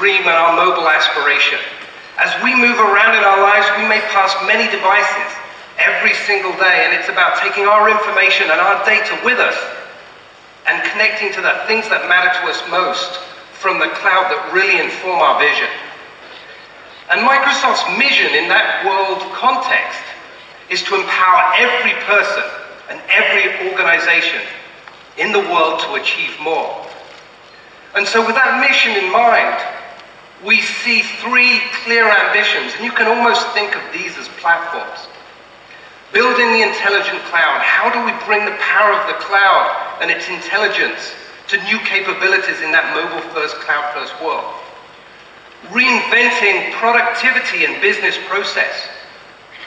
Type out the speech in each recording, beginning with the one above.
dream and our mobile aspiration. As we move around in our lives, we may pass many devices every single day, and it's about taking our information and our data with us and connecting to the things that matter to us most from the cloud that really inform our vision. And Microsoft's mission in that world context is to empower every person and every organization in the world to achieve more. And so with that mission in mind, we see three clear ambitions, and you can almost think of these as platforms. Building the intelligent cloud. How do we bring the power of the cloud and its intelligence to new capabilities in that mobile-first, cloud-first world? Reinventing productivity and business process.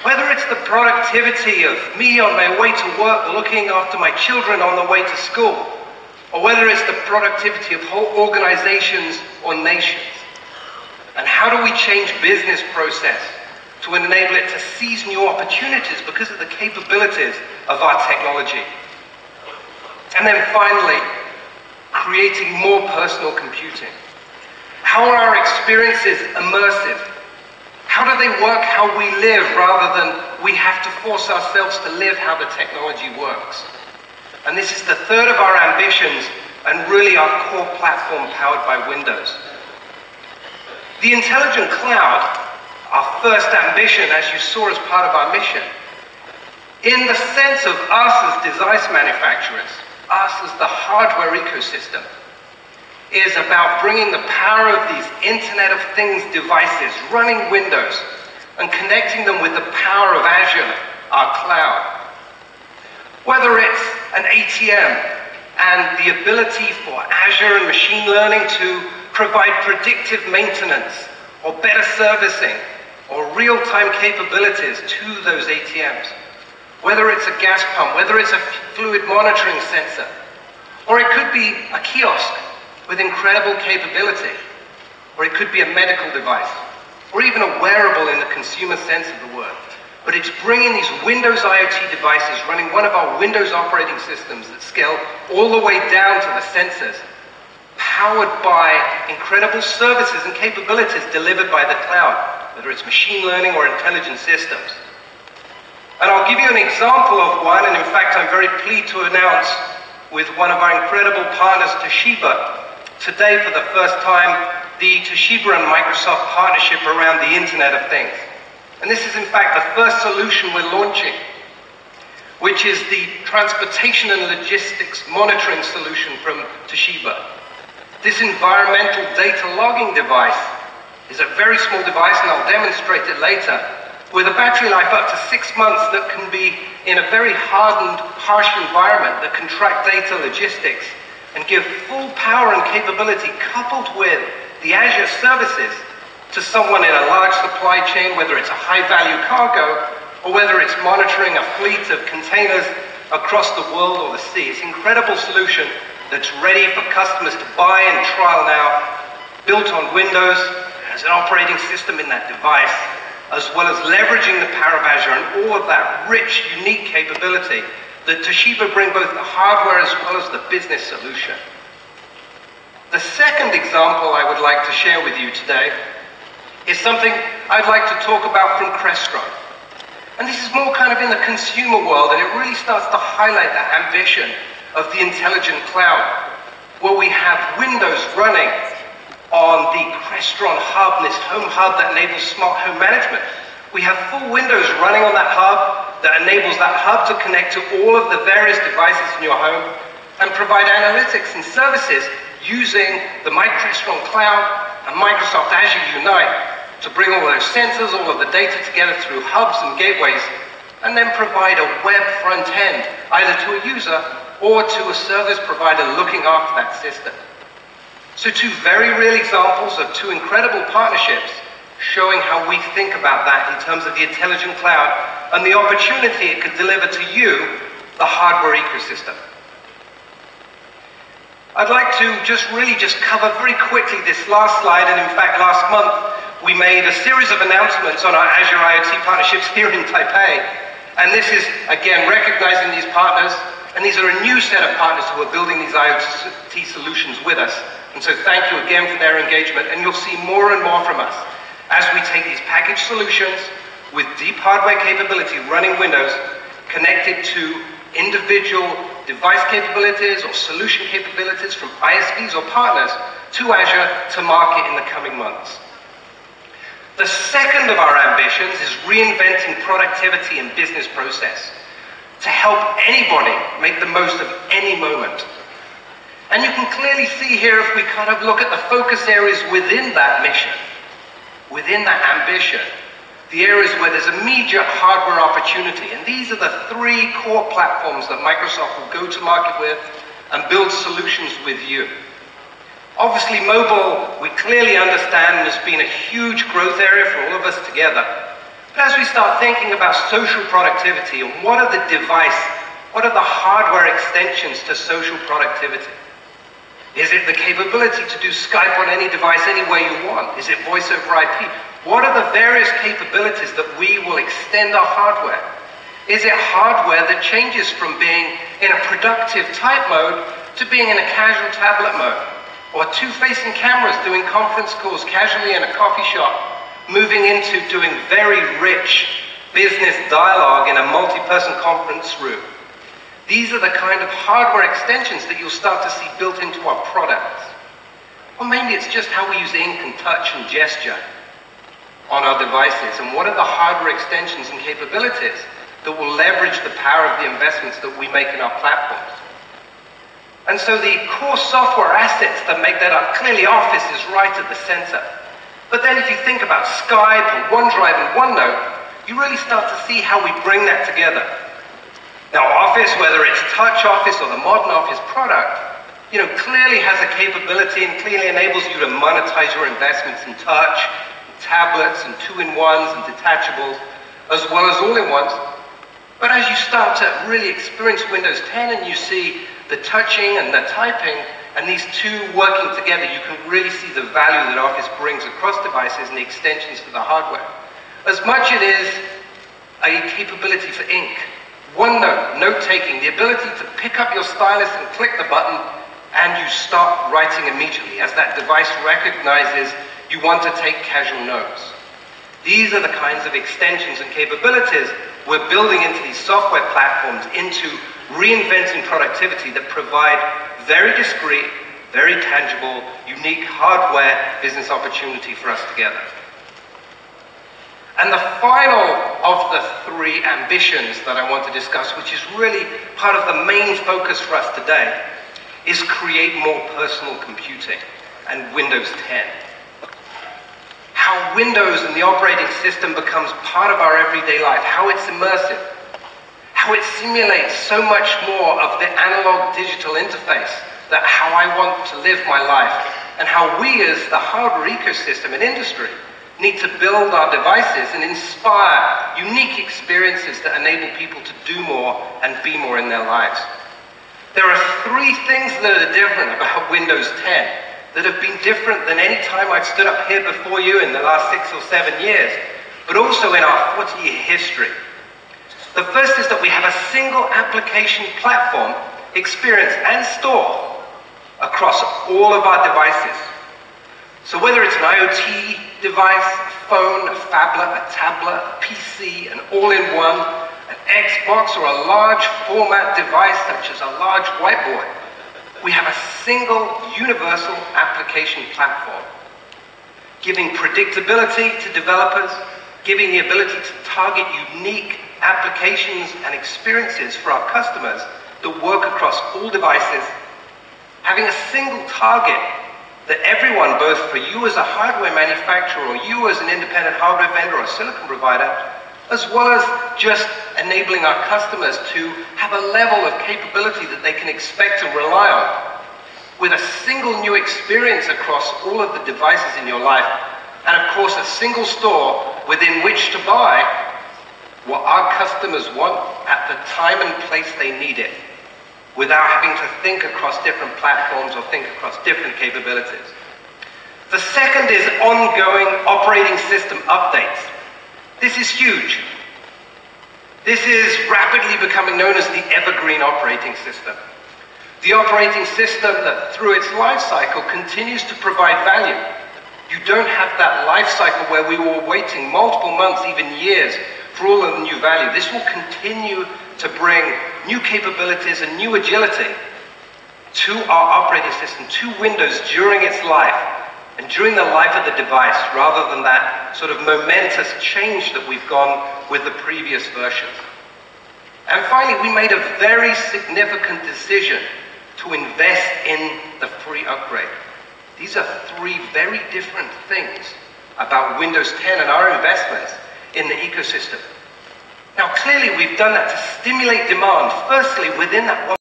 Whether it's the productivity of me on my way to work, looking after my children on the way to school, or whether it's the productivity of whole organizations or nations. And how do we change business process to enable it to seize new opportunities because of the capabilities of our technology? And then finally, creating more personal computing. How are our experiences immersive? How do they work how we live rather than we have to force ourselves to live how the technology works? And this is the third of our ambitions and really our core platform powered by Windows. The intelligent cloud, our first ambition, as you saw as part of our mission, in the sense of us as device manufacturers, us as the hardware ecosystem, is about bringing the power of these Internet of Things devices, running Windows, and connecting them with the power of Azure, our cloud. Whether it's an ATM and the ability for Azure and machine learning to provide predictive maintenance or better servicing or real-time capabilities to those ATMs. Whether it's a gas pump, whether it's a fluid monitoring sensor, or it could be a kiosk with incredible capability, or it could be a medical device, or even a wearable in the consumer sense of the word. But it's bringing these Windows IoT devices running one of our Windows operating systems that scale all the way down to the sensors, powered by incredible services and capabilities delivered by the cloud, whether it's machine learning or intelligent systems. And I'll give you an example of one, and in fact I'm very pleased to announce with one of our incredible partners, Toshiba, today for the first time, the Toshiba and Microsoft partnership around the Internet of Things. And this is in fact the first solution we're launching, which is the transportation and logistics monitoring solution from Toshiba. This environmental data logging device is a very small device, and I'll demonstrate it later, with a battery life up to 6 months that can be in a very hardened, harsh environment that can track data logistics and give full power and capability coupled with the Azure services to someone in a large supply chain, whether it's a high-value cargo or whether it's monitoring a fleet of containers across the world or the sea. It's an incredible solution that's ready for customers to buy and trial now, built on Windows as an operating system in that device, as well as leveraging the power of Azure and all of that rich, unique capability that Toshiba bring both the hardware as well as the business solution. The second example I would like to share with you today is something I'd like to talk about from Crestron. And this is more kind of in the consumer world, and it really starts to highlight that ambition of the intelligent cloud, where we have Windows running on the Crestron hub, this home hub that enables smart home management. We have full Windows running on that hub that enables that hub to connect to all of the various devices in your home and provide analytics and services using the Crestron Cloud and Microsoft Azure Unite to bring all those sensors, all of the data together through hubs and gateways, and then provide a web front end, either to a user or to a service provider looking after that system. So two very real examples of two incredible partnerships showing how we think about that in terms of the intelligent cloud and the opportunity it could deliver to you, the hardware ecosystem. I'd like to really cover very quickly this last slide, and in fact last month we made a series of announcements on our Azure IoT partnerships here in Taipei, and this is again recognizing these partners, and these are a new set of partners who are building these IoT solutions with us. And so thank you again for their engagement, and you'll see more and more from us as we take these packaged solutions with deep hardware capability running Windows, connected to individual device capabilities or solution capabilities from ISVs or partners to Azure to market in the coming months. The second of our ambitions is reinventing productivity and business process to help anybody make the most of any moment. And you can clearly see here, if we kind of look at the focus areas within that mission, within that ambition, the areas where there's immediate hardware opportunity. And these are the three core platforms that Microsoft will go to market with and build solutions with you. Obviously, mobile, we clearly understand, has been a huge growth area for all of us together. But as we start thinking about social productivity and what are the hardware extensions to social productivity? Is it the capability to do Skype on any device anywhere you want? Is it voice over IP? What are the various capabilities that we will extend our hardware? Is it hardware that changes from being in a productive type mode to being in a casual tablet mode? Or two-facing cameras doing conference calls casually in a coffee shop, moving into doing very rich business dialogue in a multi-person conference room? These are the kind of hardware extensions that you'll start to see built into our products. Or maybe it's just how we use ink and touch and gesture on our devices, and what are the hardware extensions and capabilities that will leverage the power of the investments that we make in our platforms. And so the core software assets that make that up, clearly Office is right at the center. But then if you think about Skype and OneDrive and OneNote, you really start to see how we bring that together. Now Office, whether it's Touch Office or the modern Office product, clearly has a capability and clearly enables you to monetize your investments in touch, tablets and two-in-ones and detachables, as well as all-in-ones. But as you start to really experience Windows 10 and you see the touching and the typing and these two working together, you can really see the value that Office brings across devices and the extensions to the hardware. As much it is a capability for ink, OneNote, note-taking, the ability to pick up your stylus and click the button and you start writing immediately as that device recognizes you want to take casual notes. These are the kinds of extensions and capabilities we're building into these software platforms, into reinventing productivity that provide very discrete, very tangible, unique hardware business opportunity for us together. And the final of the three ambitions that I want to discuss, which is really part of the main focus for us today, is create more personal computing and Windows 10. How Windows and the operating system becomes part of our everyday life, how it's immersive, how it simulates so much more of the analog digital interface, that how I want to live my life, and how we as the hardware ecosystem and industry need to build our devices and inspire unique experiences that enable people to do more and be more in their lives. There are three things that are different about Windows 10 that have been different than any time I've stood up here before you in the last 6 or 7 years, but also in our 40-year history. The first is that we have a single application platform, experience, and store across all of our devices. So whether it's an IoT device, a phone, a phablet, a tablet, a PC, an all-in-one, an Xbox, or a large format device such as a large whiteboard, we have a single universal application platform, giving predictability to developers, giving the ability to target unique applications and experiences for our customers that work across all devices, having a single target that everyone, both for you as a hardware manufacturer or you as an independent hardware vendor or silicon provider, as well as just enabling our customers to have a level of capability that they can expect to rely on, with a single new experience across all of the devices in your life, and of course a single store within which to buy what our customers want at the time and place they need it, without having to think across different platforms or think across different capabilities. The second is ongoing operating system updates. This is huge. This is rapidly becoming known as the evergreen operating system. The operating system that through its life cycle continues to provide value. You don't have that life cycle where we were waiting multiple months, even years, for all of the new value. This will continue to bring new capabilities and new agility to our operating system, to Windows during its life and during the life of the device, rather than that sort of momentous change that we've gone with the previous versions. And finally, we made a very significant decision to invest in the free upgrade. These are three very different things about Windows 10 and our investments in the ecosystem. Now, clearly, we've done that to stimulate demand, firstly, within that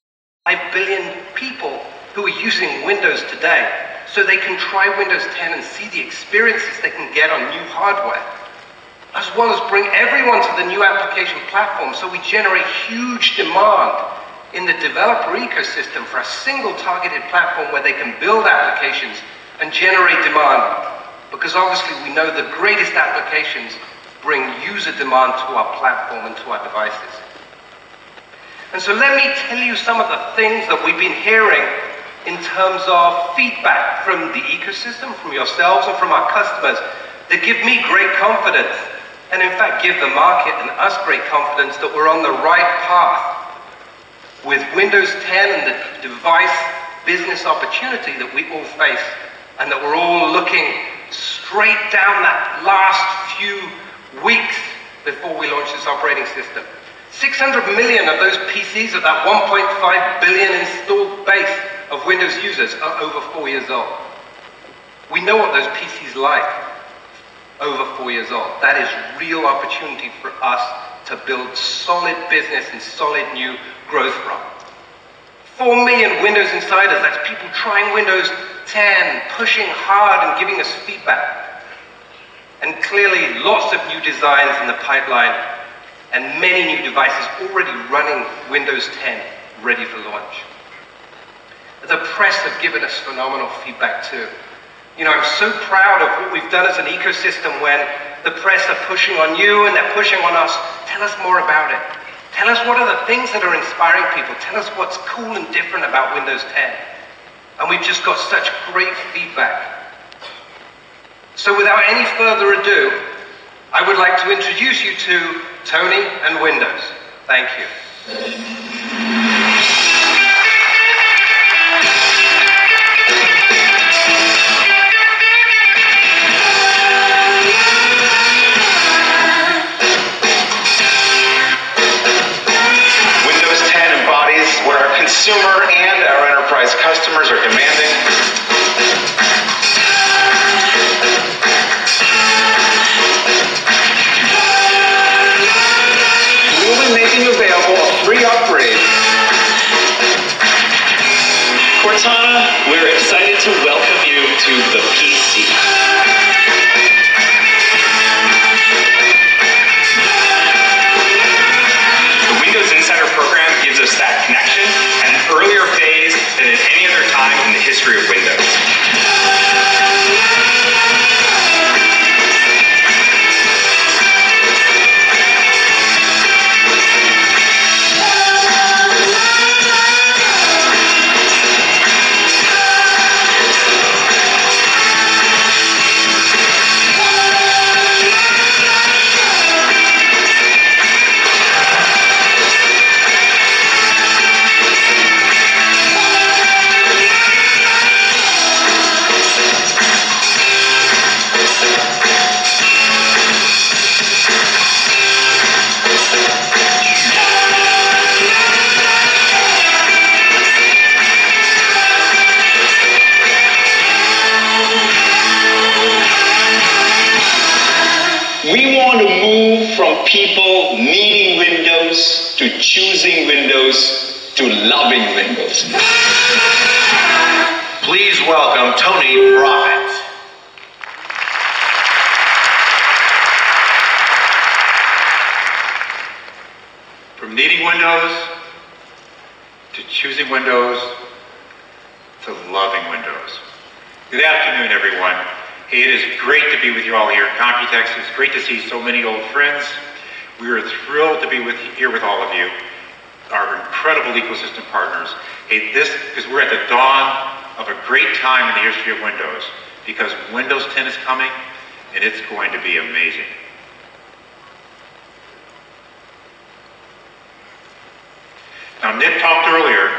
1.5 billion people who are using Windows today, so they can try Windows 10 and see the experiences they can get on new hardware, as well as bring everyone to the new application platform, so we generate huge demand in the developer ecosystem for a single targeted platform where they can build applications and generate demand, because obviously we know the greatest applications bring user demand to our platform and to our devices. And so let me tell you some of the things that we've been hearing in terms of feedback from the ecosystem, from yourselves and from our customers, that give me great confidence, and in fact give the market and us great confidence that we're on the right path with Windows 10 and the device business opportunity that we all face, and that we're all looking straight down that last few weeks before we launch this operating system. 600 million of those PCs of that 1.5 billion installed base of Windows users are over 4 years old. We know what those PCs like over 4 years old. That is real opportunity for us to build solid business and solid new growth from. 4 million Windows insiders, that's people trying Windows 10, pushing hard and giving us feedback. And clearly lots of new designs in the pipeline and many new devices already running Windows 10 ready for launch. The press have given us phenomenal feedback too. You know, I'm so proud of what we've done as an ecosystem when the press are pushing on you and they're pushing on us. Tell us more about it. Tell us what are the things that are inspiring people. Tell us what's cool and different about Windows 10. And we've just got such great feedback. So without any further ado, I would like to introduce you to Tony and Windows. Thank you. Consumer and our enterprise customers are demanding. We will be making available a free upgrade. Cortana, we're excited to welcome you to the PC. The Windows Insider program gives us that connection at an earlier phase than at any other time in the history of Windows. We want to move from people needing Windows to choosing Windows to loving Windows. Please welcome Tony Prophet. From needing Windows to choosing Windows to loving Windows. Good afternoon, everyone. Hey, it is great to be with you all here at Computex. It's great to see so many old friends. We are thrilled to be here with all of you. our incredible ecosystem partners. Hey, because we're at the dawn of a great time in the history of Windows, because Windows 10 is coming, and it's going to be amazing. Now, Nick talked earlier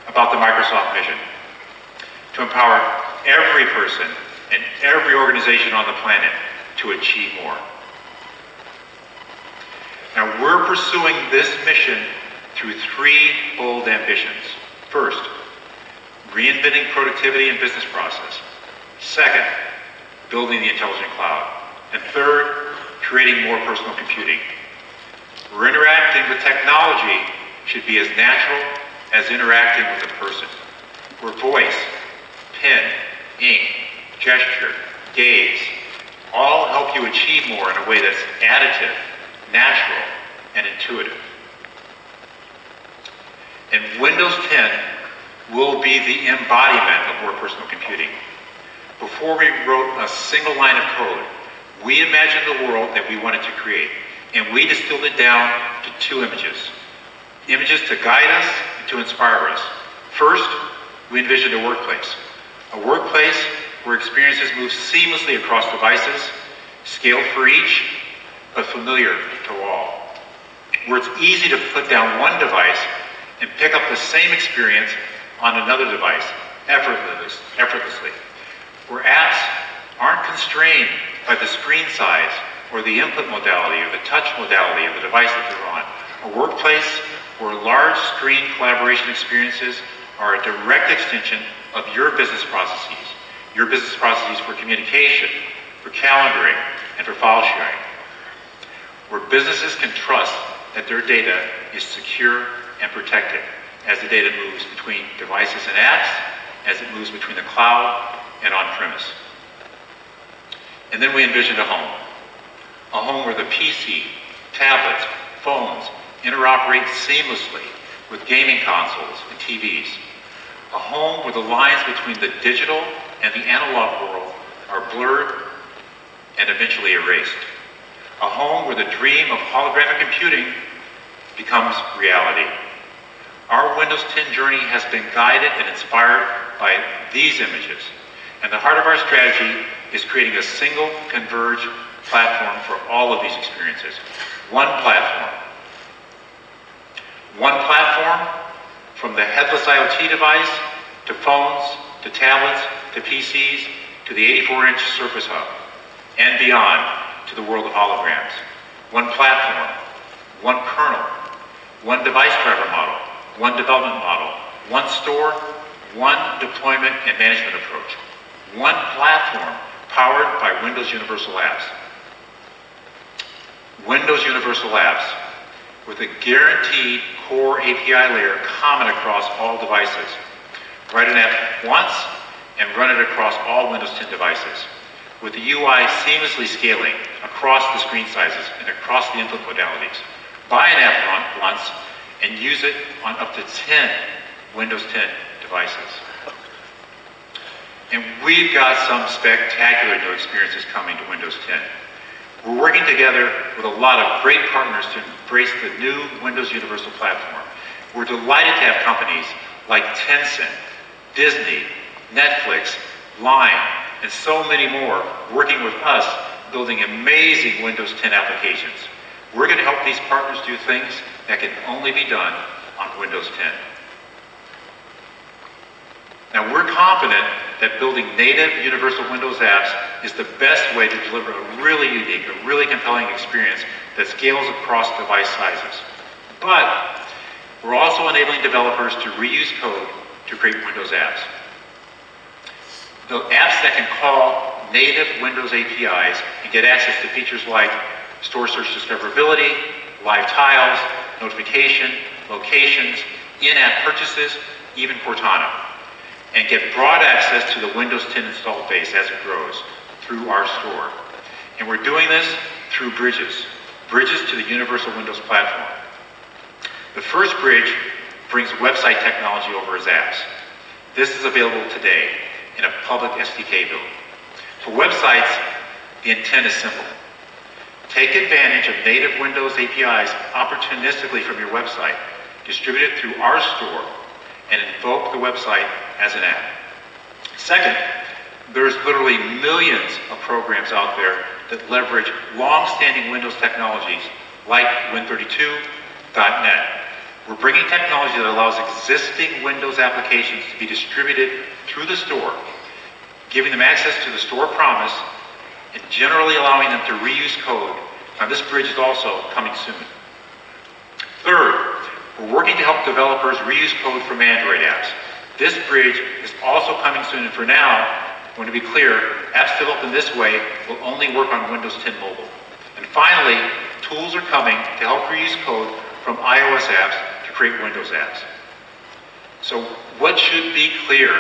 about the Microsoft mission to empower every person and every organization on the planet to achieve more. Now, we're pursuing this mission through three bold ambitions. First, reinventing productivity and business process. Second, building the intelligent cloud. And third, creating more personal computing. We're interacting with technology should be as natural as interacting with a person, where voice, pen, ink, gesture, gaze, all help you achieve more in a way that's additive, natural, and intuitive. And Windows 10 will be the embodiment of more personal computing. Before we wrote a single line of code, we imagined the world that we wanted to create, and we distilled it down to two images. Images to guide us and to inspire us. First, we envisioned a workplace where experiences move seamlessly across devices, scaled for each, but familiar to all. Where it's easy to put down one device and pick up the same experience on another device effortlessly. Where apps aren't constrained by the screen size or the input modality or the touch modality of the device that they're on. A workplace where large screen collaboration experiences are a direct extension of your business processes for communication, for calendaring, and for file sharing. Where businesses can trust that their data is secure and protected as the data moves between devices and apps, as it moves between the cloud and on-premise. And then we envisioned a home where the PC, tablets, phones interoperate seamlessly with gaming consoles and TVs. A home where the lines between the digital and the analog world are blurred and eventually erased. A home where the dream of holographic computing becomes reality. Our Windows 10 journey has been guided and inspired by these images. And the heart of our strategy is creating a single converged platform for all of these experiences. One platform. One platform from the headless IoT device to phones, to tablets, to PCs, to the 84-inch Surface Hub, and beyond to the world of holograms. One platform, one kernel, one device driver model, one development model, one store, one deployment and management approach. One platform powered by Windows Universal Apps. Windows Universal Apps with a guaranteed core API layer common across all devices. Write an app once and run it across all Windows 10 devices, with the UI seamlessly scaling across the screen sizes and across the input modalities. Buy an app once and use it on up to 10 Windows 10 devices. And we've got some spectacular new experiences coming to Windows 10. We're working together with a lot of great partners to embrace the new Windows Universal Platform. We're delighted to have companies like Tencent, Disney, Netflix, Line, and so many more working with us building amazing Windows 10 applications. We're going to help these partners do things that can only be done on Windows 10. Now, we're confident that building native universal Windows apps is the best way to deliver a really unique, a really compelling experience that scales across device sizes. But we're also enabling developers to reuse code to create Windows apps. The apps that can call native Windows APIs and get access to features like store search discoverability, live tiles, notification, locations, in-app purchases, even Cortana, and get broad access to the Windows 10 installed base as it grows through our store. And we're doing this through bridges to the Universal Windows Platform. The first bridge brings website technology over as apps. This is available today in a public SDK build. For websites, the intent is simple. Take advantage of native Windows APIs opportunistically from your website distributed through our store, and invoke the website as an app. Second, there's literally millions of programs out there that leverage long-standing Windows technologies like Win32.net. We're bringing technology that allows existing Windows applications to be distributed through the store, giving them access to the store promise, and generally allowing them to reuse code. Now, this bridge is also coming soon. Third, we're working to help developers reuse code from Android apps. This bridge is also coming soon, and for now, I want to be clear, apps developed in this way will only work on Windows 10 Mobile. And finally, tools are coming to help reuse code from iOS apps to create Windows apps. So what should be clear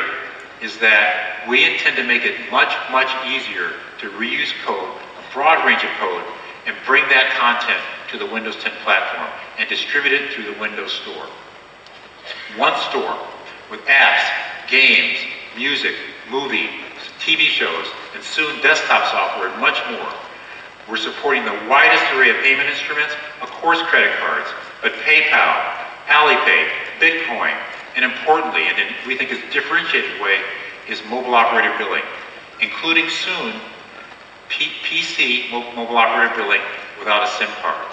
is that we intend to make it much, much easier to reuse code, a broad range of code, and bring that content to the Windows 10 platform and distribute it through the Windows Store. One store with apps, games, music, movies, TV shows, and soon desktop software and much more. We're supporting the widest array of payment instruments, of course credit cards, but PayPal, Alipay, Bitcoin, and importantly, and we think is a differentiated way, is mobile operator billing, including soon PC mobile operator billing without a SIM card.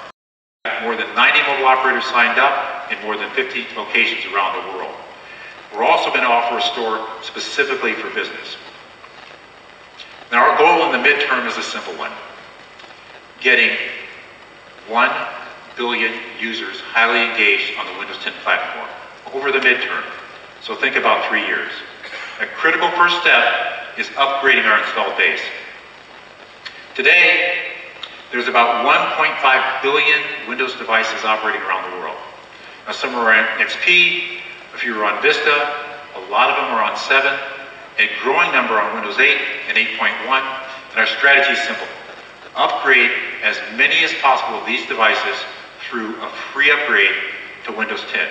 More than 90 mobile operators signed up in more than 50 locations around the world. We're also going to offer a store specifically for business. Now, our goal in the midterm is a simple one: getting 1 billion users highly engaged on the Windows 10 platform over the midterm. So think about 3 years. A critical first step is upgrading our installed base. Today, there's about 1.5 billion Windows devices operating around the world. Now, some are on XP, a few are on Vista, a lot of them are on 7, a growing number on Windows 8 and 8.1, and our strategy is simple: upgrade as many as possible of these devices through a free upgrade to Windows 10.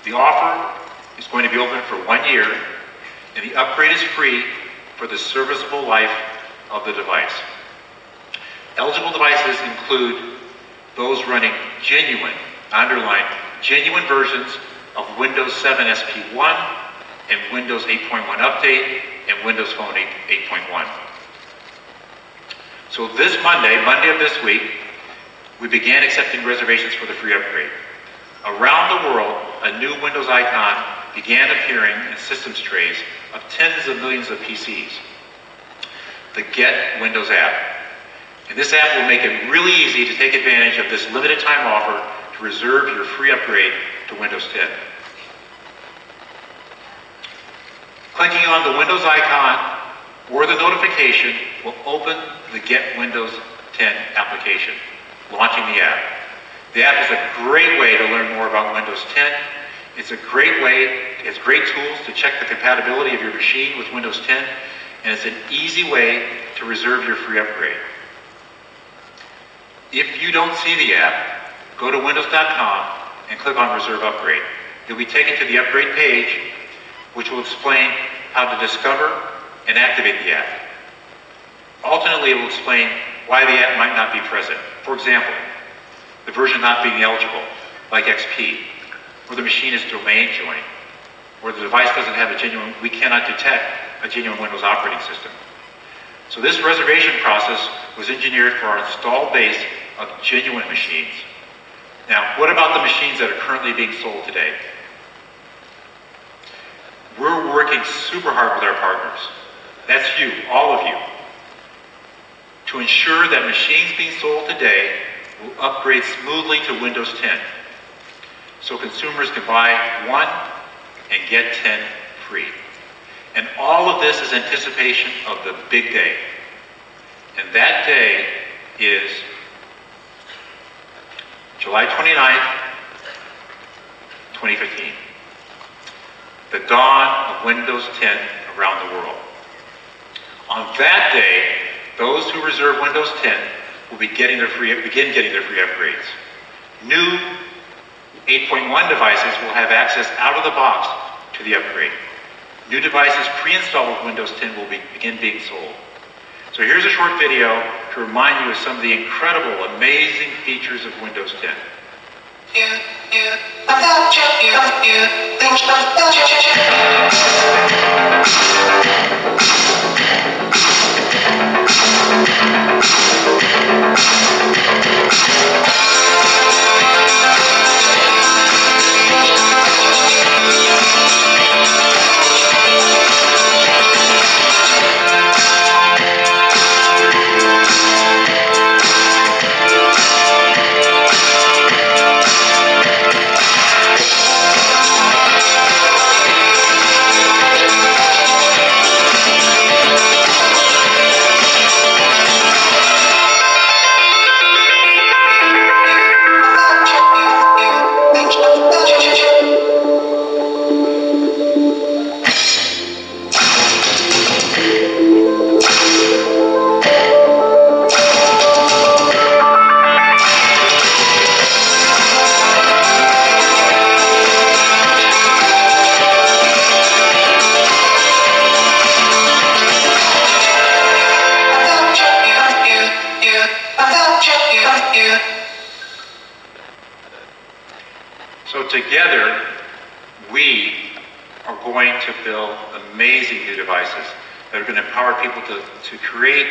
The offer is going to be open for 1 year, and the upgrade is free for the serviceable life of the device. Eligible devices include those running genuine, underline, genuine versions of Windows 7 SP1 and Windows 8.1 Update and Windows Phone 8.1. So this Monday of this week, we began accepting reservations for the free upgrade. Around the world, a new Windows icon began appearing in systems trays of tens of millions of PCs. The Get Windows app. And this app will make it really easy to take advantage of this limited time offer to reserve your free upgrade to Windows 10. Clicking on the Windows icon or the notification will open the Get Windows 10 application, launching the app. The app is a great way to learn more about Windows 10. It's a great way, it's great tools to check the compatibility of your machine with Windows 10, and it's an easy way to reserve your free upgrade. If you don't see the app, go to windows.com and click on Reserve Upgrade. You'll be taken to the upgrade page, which will explain how to discover and activate the app. Alternately, it will explain why the app might not be present. For example, the version not being eligible, like XP, or the machine is domain joined, or the device doesn't have we cannot detect a genuine Windows operating system. So this reservation process was engineered for our installed base of genuine machines. Now, what about the machines that are currently being sold today? We're working super hard with our partners. That's you, all of you, to ensure that machines being sold today will upgrade smoothly to Windows 10. So consumers can buy 1 and get 10 free. And all of this is anticipation of the big day. And that day is July 29th, 2015. The dawn of Windows 10 around the world. On that day, those who reserve Windows 10 will begin getting their free upgrades. New 8.1 devices will have access out of the box to the upgrade. New devices pre-installed with Windows 10 will begin being sold. So here's a short video to remind you of some of the incredible, amazing features of Windows 10. So together, we are going to build amazing new devices that are going to empower people to create,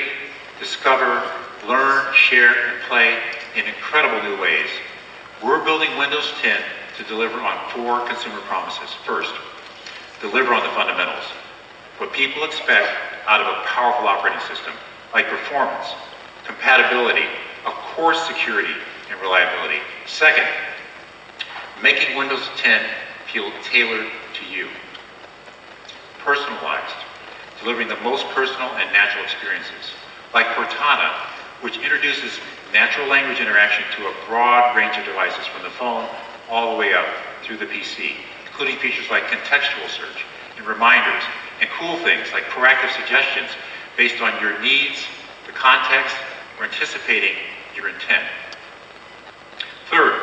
discover, learn, share, and play in incredible new ways. We're building Windows 10 to deliver on 4 consumer promises. First, deliver on the fundamentals, what people expect out of a powerful operating system, like performance, compatibility, of course security and reliability. Second, making Windows 10 feel tailored to you. Personalized, delivering the most personal and natural experiences, like Cortana, which introduces natural language interaction to a broad range of devices from the phone all the way up through the PC, including features like contextual search and reminders, and cool things like proactive suggestions based on your needs, the context, or anticipating your intent. Third,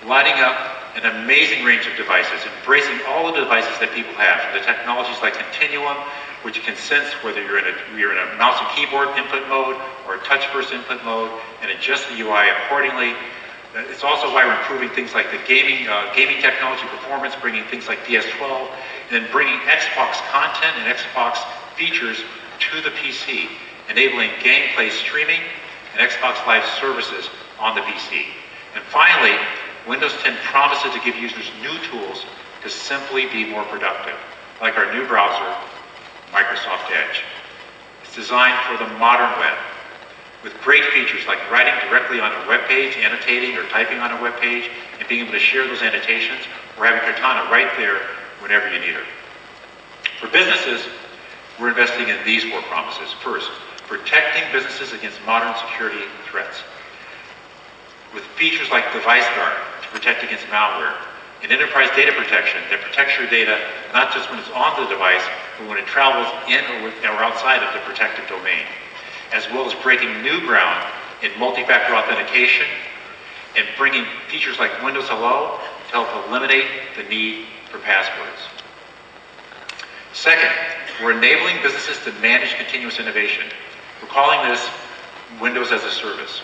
lighting up an amazing range of devices, embracing all the devices that people have, from the technologies like Continuum, which can sense whether you're in a mouse and keyboard input mode or a touch-first input mode, and adjust the UI accordingly. It's also why we're improving things like the gaming technology performance, bringing things like DS12, and then bringing Xbox content and Xbox features to the PC, enabling gameplay streaming and Xbox Live services on the PC. And finally, Windows 10 promises to give users new tools to simply be more productive, like our new browser, Microsoft Edge. It's designed for the modern web, with great features like writing directly on a web page, annotating or typing on a web page, and being able to share those annotations, or having Cortana right there whenever you need her. For businesses, we're investing in these 4 promises. First, protecting businesses against modern security threats, with features like Device Guard to protect against malware, and enterprise data protection that protects your data not just when it's on the device, but when it travels in or outside of the protected domain, as well as breaking new ground in multi-factor authentication and bringing features like Windows Hello to help eliminate the need for passwords. Second, we're enabling businesses to manage continuous innovation. We're calling this Windows as a Service.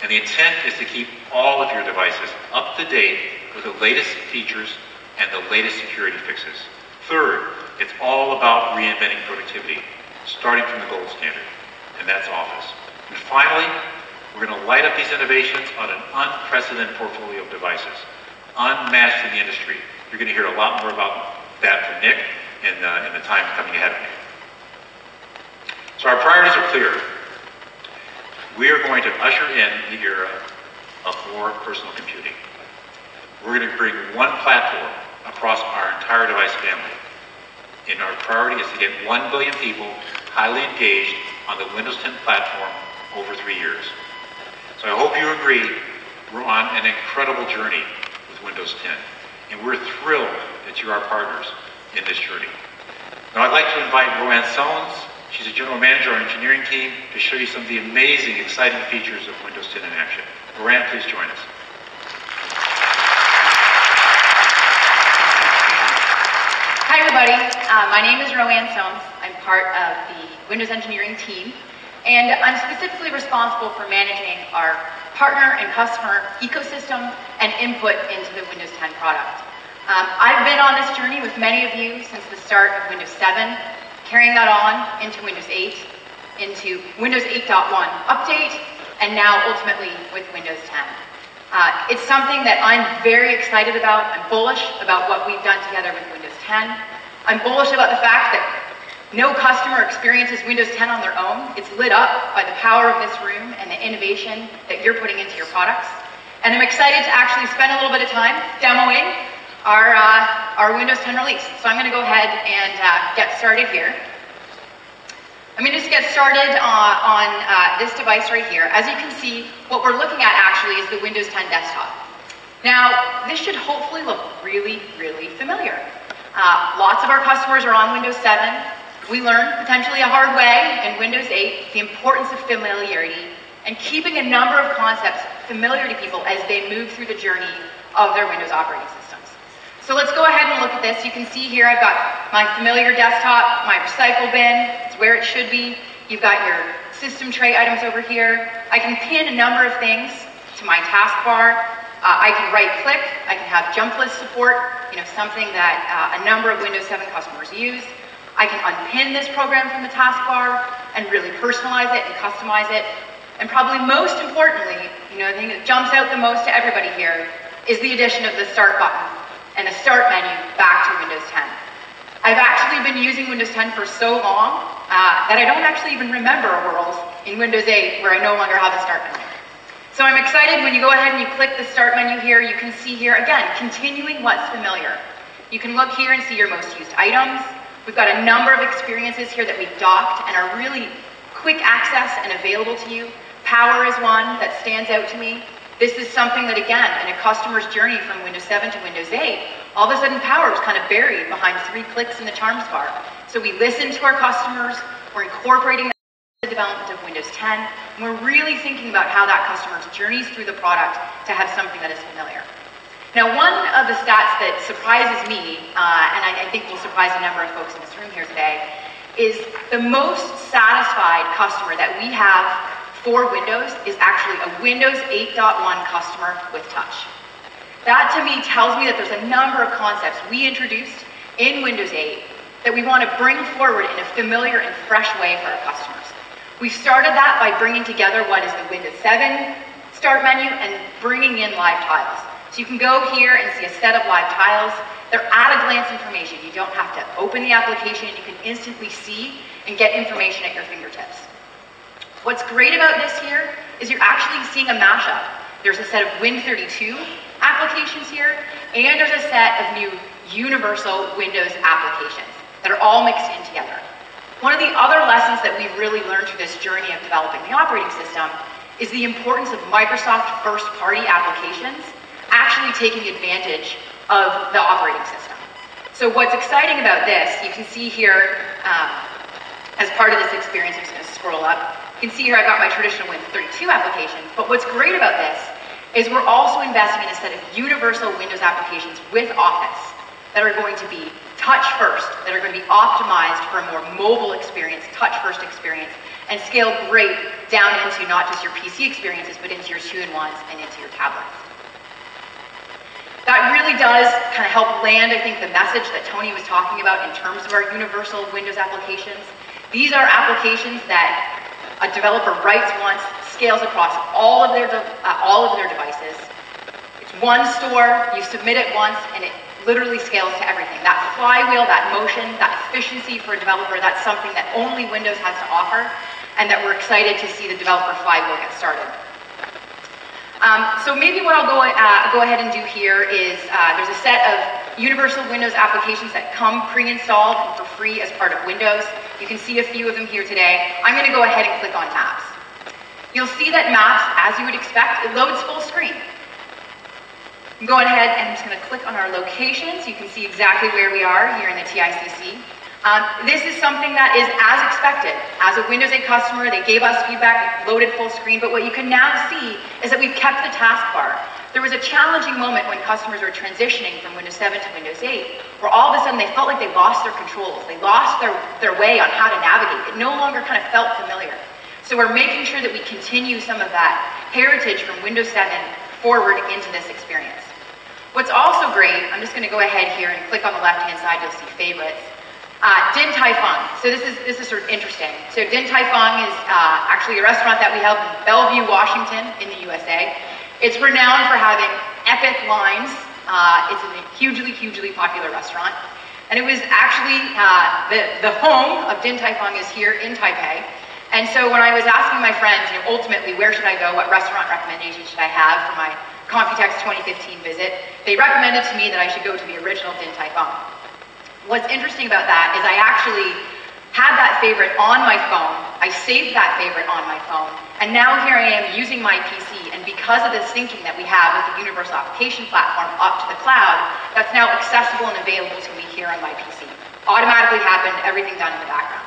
And the intent is to keep all of your devices up to date with the latest features and the latest security fixes. Third, it's all about reinventing productivity, starting from the gold standard, and that's Office. And finally, we're going to light up these innovations on an unprecedented portfolio of devices, unmatched in the industry. You're going to hear a lot more about that from Nick in the time coming ahead of me. So our priorities are clear. We are going to usher in the era of more personal computing. We're going to bring one platform across our entire device family. And our priority is to get 1 billion people highly engaged on the Windows 10 platform over 3 years. So I hope you agree we're on an incredible journey with Windows 10. And we're thrilled that you're our partners in this journey. Now I'd like to invite Roanne Sones. She's a general manager on our engineering team to show you some of the amazing, exciting features of Windows 10 in action. Roanne, please join us. Hi everybody, my name is Roanne Sones. I'm part of the Windows engineering team, and I'm specifically responsible for managing our partner and customer ecosystem and input into the Windows 10 product. I've been on this journey with many of you since the start of Windows 7, carrying that on into Windows 8, into Windows 8.1 update, and now ultimately with Windows 10. It's something that I'm very excited about. I'm bullish about what we've done together with Windows 10. I'm bullish about the fact that no customer experiences Windows 10 on their own. It's lit up by the power of this room and the innovation that you're putting into your products. And I'm excited to actually spend a little bit of time demoing our Windows 10 release. So I'm going to go ahead and get started here. I'm going to just get started on this device right here. As you can see, what we're looking at actually is the Windows 10 desktop. Now, this should hopefully look really, really familiar. Lots of our customers are on Windows 7. We learned, potentially a hard way, in Windows 8, the importance of familiarity and keeping a number of concepts familiar to people as they move through the journey of their Windows operating systems. So let's go ahead and look at this. You can see here I've got my familiar desktop, my recycle bin, it's where it should be. You've got your system tray items over here. I can pin a number of things to my taskbar. I can right click, I can have jump list support, something that a number of Windows 7 customers use. I can unpin this program from the taskbar and really personalize it and customize it. And probably most importantly, the thing that jumps out the most to everybody here is the addition of the start button and the start menu back to Windows 10. I've actually been using Windows 10 for so long that I don't actually even remember a world in Windows 8 where I no longer have a start menu. So I'm excited when you go ahead and you click the start menu here, you can see here, again, continuing what's familiar. You can look here and see your most used items. We've got a number of experiences here that we've docked and are really quick access and available to you. Power is one that stands out to me. This is something that, again, in a customer's journey from Windows 7 to Windows 8, all of a sudden power was kind of buried behind 3 clicks in the charms bar. So we listen to our customers, we're incorporating the development of Windows 10, and we're really thinking about how that customer journeys through the product to have something that is familiar. Now, one of the stats that surprises me, and I think will surprise a number of folks in this room here today, is the most satisfied customer that we have for Windows is actually a Windows 8.1 customer with touch. That to me tells me that there's a number of concepts we introduced in Windows 8 that we want to bring forward in a familiar and fresh way for our customers. We started that by bringing together what is the Windows 7 start menu and bringing in live tiles. So you can go here and see a set of live tiles. They're at-a-glance information. You don't have to open the application. You can instantly see and get information at your fingertips. What's great about this here is you're actually seeing a mashup. There's a set of Win32 applications here, and there's a set of new universal Windows applications that are all mixed in together. One of the other lessons that we've really learned through this journey of developing the operating system is the importance of Microsoft first-party applications actually taking advantage of the operating system. So what's exciting about this, you can see here, as part of this experience, I'm just going to scroll up. You can see here I've got my traditional Win32 application, but what's great about this is we're also investing in a set of universal Windows applications with Office that are going to be touch first, that are going to be optimized for a more mobile experience, touch first experience, and scale great down into not just your PC experiences, but into your 2-in-1s and into your tablets. That really does kind of help land, I think, the message that Tony was talking about in terms of our universal Windows applications. These are applications that a developer writes once, scales across all of their devices. It's one store, you submit it once, and it literally scales to everything. That flywheel, that motion, that efficiency for a developer, that's something that only Windows has to offer, and that we're excited to see the developer flywheel get started. So maybe what I'll go ahead and do here is there's a set of universal Windows applications that come pre-installed and for free as part of Windows. You can see a few of them here today. I'm going to go ahead and click on Maps. You'll see that Maps, as you would expect, it loads full screen. I'm going ahead and I'm just going to click on our locations. You can see exactly where we are here in the TICC. This is something that is as expected. As a Windows 8 customer, they gave us feedback, it loaded full screen, but what you can now see is that we've kept the taskbar. There was a challenging moment when customers were transitioning from Windows 7 to Windows 8, where all of a sudden they felt like they lost their controls, they lost their way on how to navigate. It no longer kind of felt familiar. So we're making sure that we continue some of that heritage from Windows 7 forward into this experience. What's also great, I'm just going to go ahead here and click on the left-hand side, you'll see favorites. Din Tai Fung. So this is sort of interesting. So Din Tai Fung is actually a restaurant that we held in Bellevue, Washington in the USA. It's renowned for having epic lines. It's a hugely popular restaurant. And it was actually, the home of Din Tai Fung is here in Taipei. And so when I was asking my friends, ultimately, where should I go? What restaurant recommendations should I have for my Computex 2015 visit? They recommended to me that I should go to the original Din Tai Fung. What's interesting about that is I actually had that favorite on my phone. I saved that favorite on my phone. And now here I am using my PC. And because of the syncing that we have with the Universal Application Platform up to the cloud, that's now accessible and available to me here on my PC. Automatically happened, everything done in the background.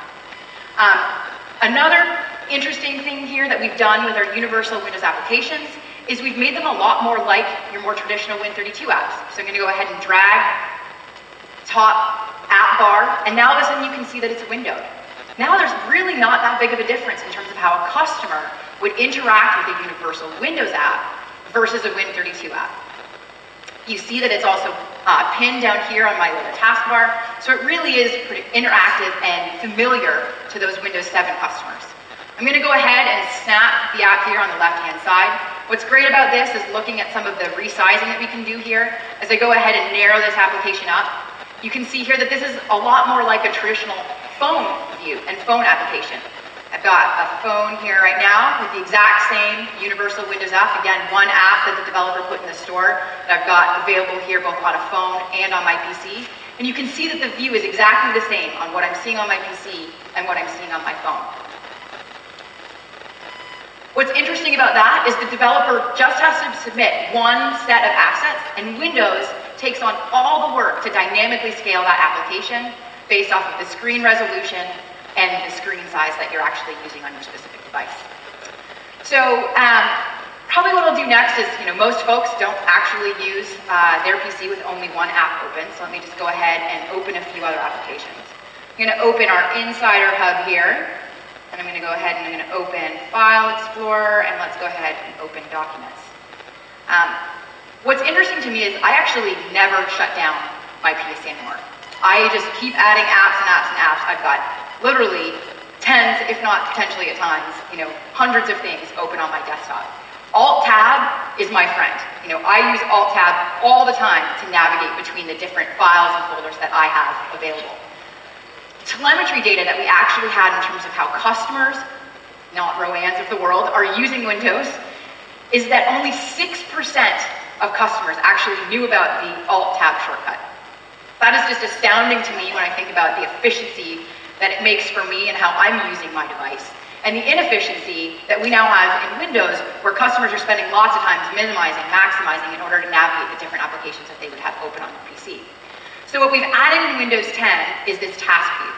Another interesting thing here that we've done with our universal Windows applications is we've made them a lot more like your more traditional Win32 apps. So I'm going to go ahead and drag top app bar, and now all of a sudden you can see that it's windowed. Now there's really not that big of a difference in terms of how a customer would interact with a universal Windows app versus a Win32 app. You see that it's also pinned down here on my little taskbar, so it really is pretty interactive and familiar to those Windows 7 customers. I'm going to go ahead and snap the app here on the left-hand side. What's great about this is looking at some of the resizing that we can do here. As I go ahead and narrow this application up, you can see here that this is a lot more like a traditional phone view and phone application. I've got a phone here right now with the exact same universal Windows app. Again, one app that the developer put in the store that I've got available here both on a phone and on my PC. And you can see that the view is exactly the same on what I'm seeing on my PC and what I'm seeing on my phone. What's interesting about that is the developer just has to submit one set of assets, and Windows takes on all the work to dynamically scale that application based off of the screen resolution and the screen size that you're actually using on your specific device. So probably what I'll do next is, most folks don't actually use their PC with only one app open, so let me just go ahead and open a few other applications. I'm going to open our Insider Hub here, and I'm going to go ahead and I'm going to open File Explorer, and let's go ahead and open Documents. What's interesting to me is I actually never shut down my PC anymore. I just keep adding apps and apps and apps. I've got literally tens, if not potentially at times, hundreds of things open on my desktop. Alt-Tab is my friend. I use Alt-Tab all the time to navigate between the different files and folders that I have available. Telemetry data that we actually had in terms of how customers, not Roannes of the world, are using Windows is that only 6% of customers actually knew about the Alt-Tab shortcut. That is just astounding to me when I think about the efficiency that it makes for me and how I'm using my device, and the inefficiency that we now have in Windows, where customers are spending lots of times minimizing, maximizing in order to navigate the different applications that they would have open on their PC. So what we've added in Windows 10 is this task view.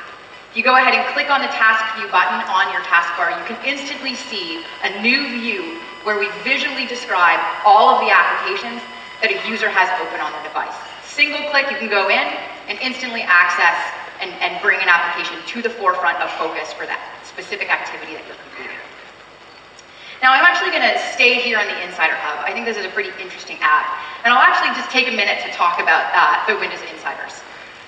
If you go ahead and click on the task view button on your taskbar, you can instantly see a new view where we visually describe all of the applications that a user has open on their device. Single click, you can go in and instantly access and bring an application to the forefront of focus for that specific activity that you're completing. Now I'm actually going to stay here on the Insider Hub. I think this is a pretty interesting app. And I'll actually just take a minute to talk about the Windows Insiders.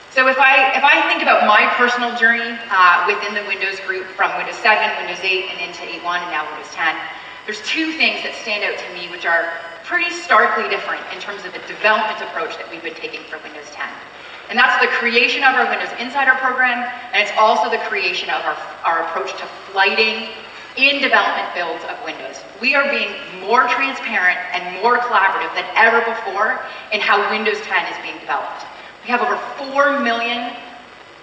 So if I think about my personal journey within the Windows group from Windows 7, Windows 8, and into 8.1, and now Windows 10, there's two things that stand out to me which are pretty starkly different in terms of the development approach that we've been taking for Windows 10. And that's the creation of our Windows Insider program, and it's also the creation of our approach to flighting in development builds of Windows. We are being more transparent and more collaborative than ever before in how Windows 10 is being developed. We have over 4 million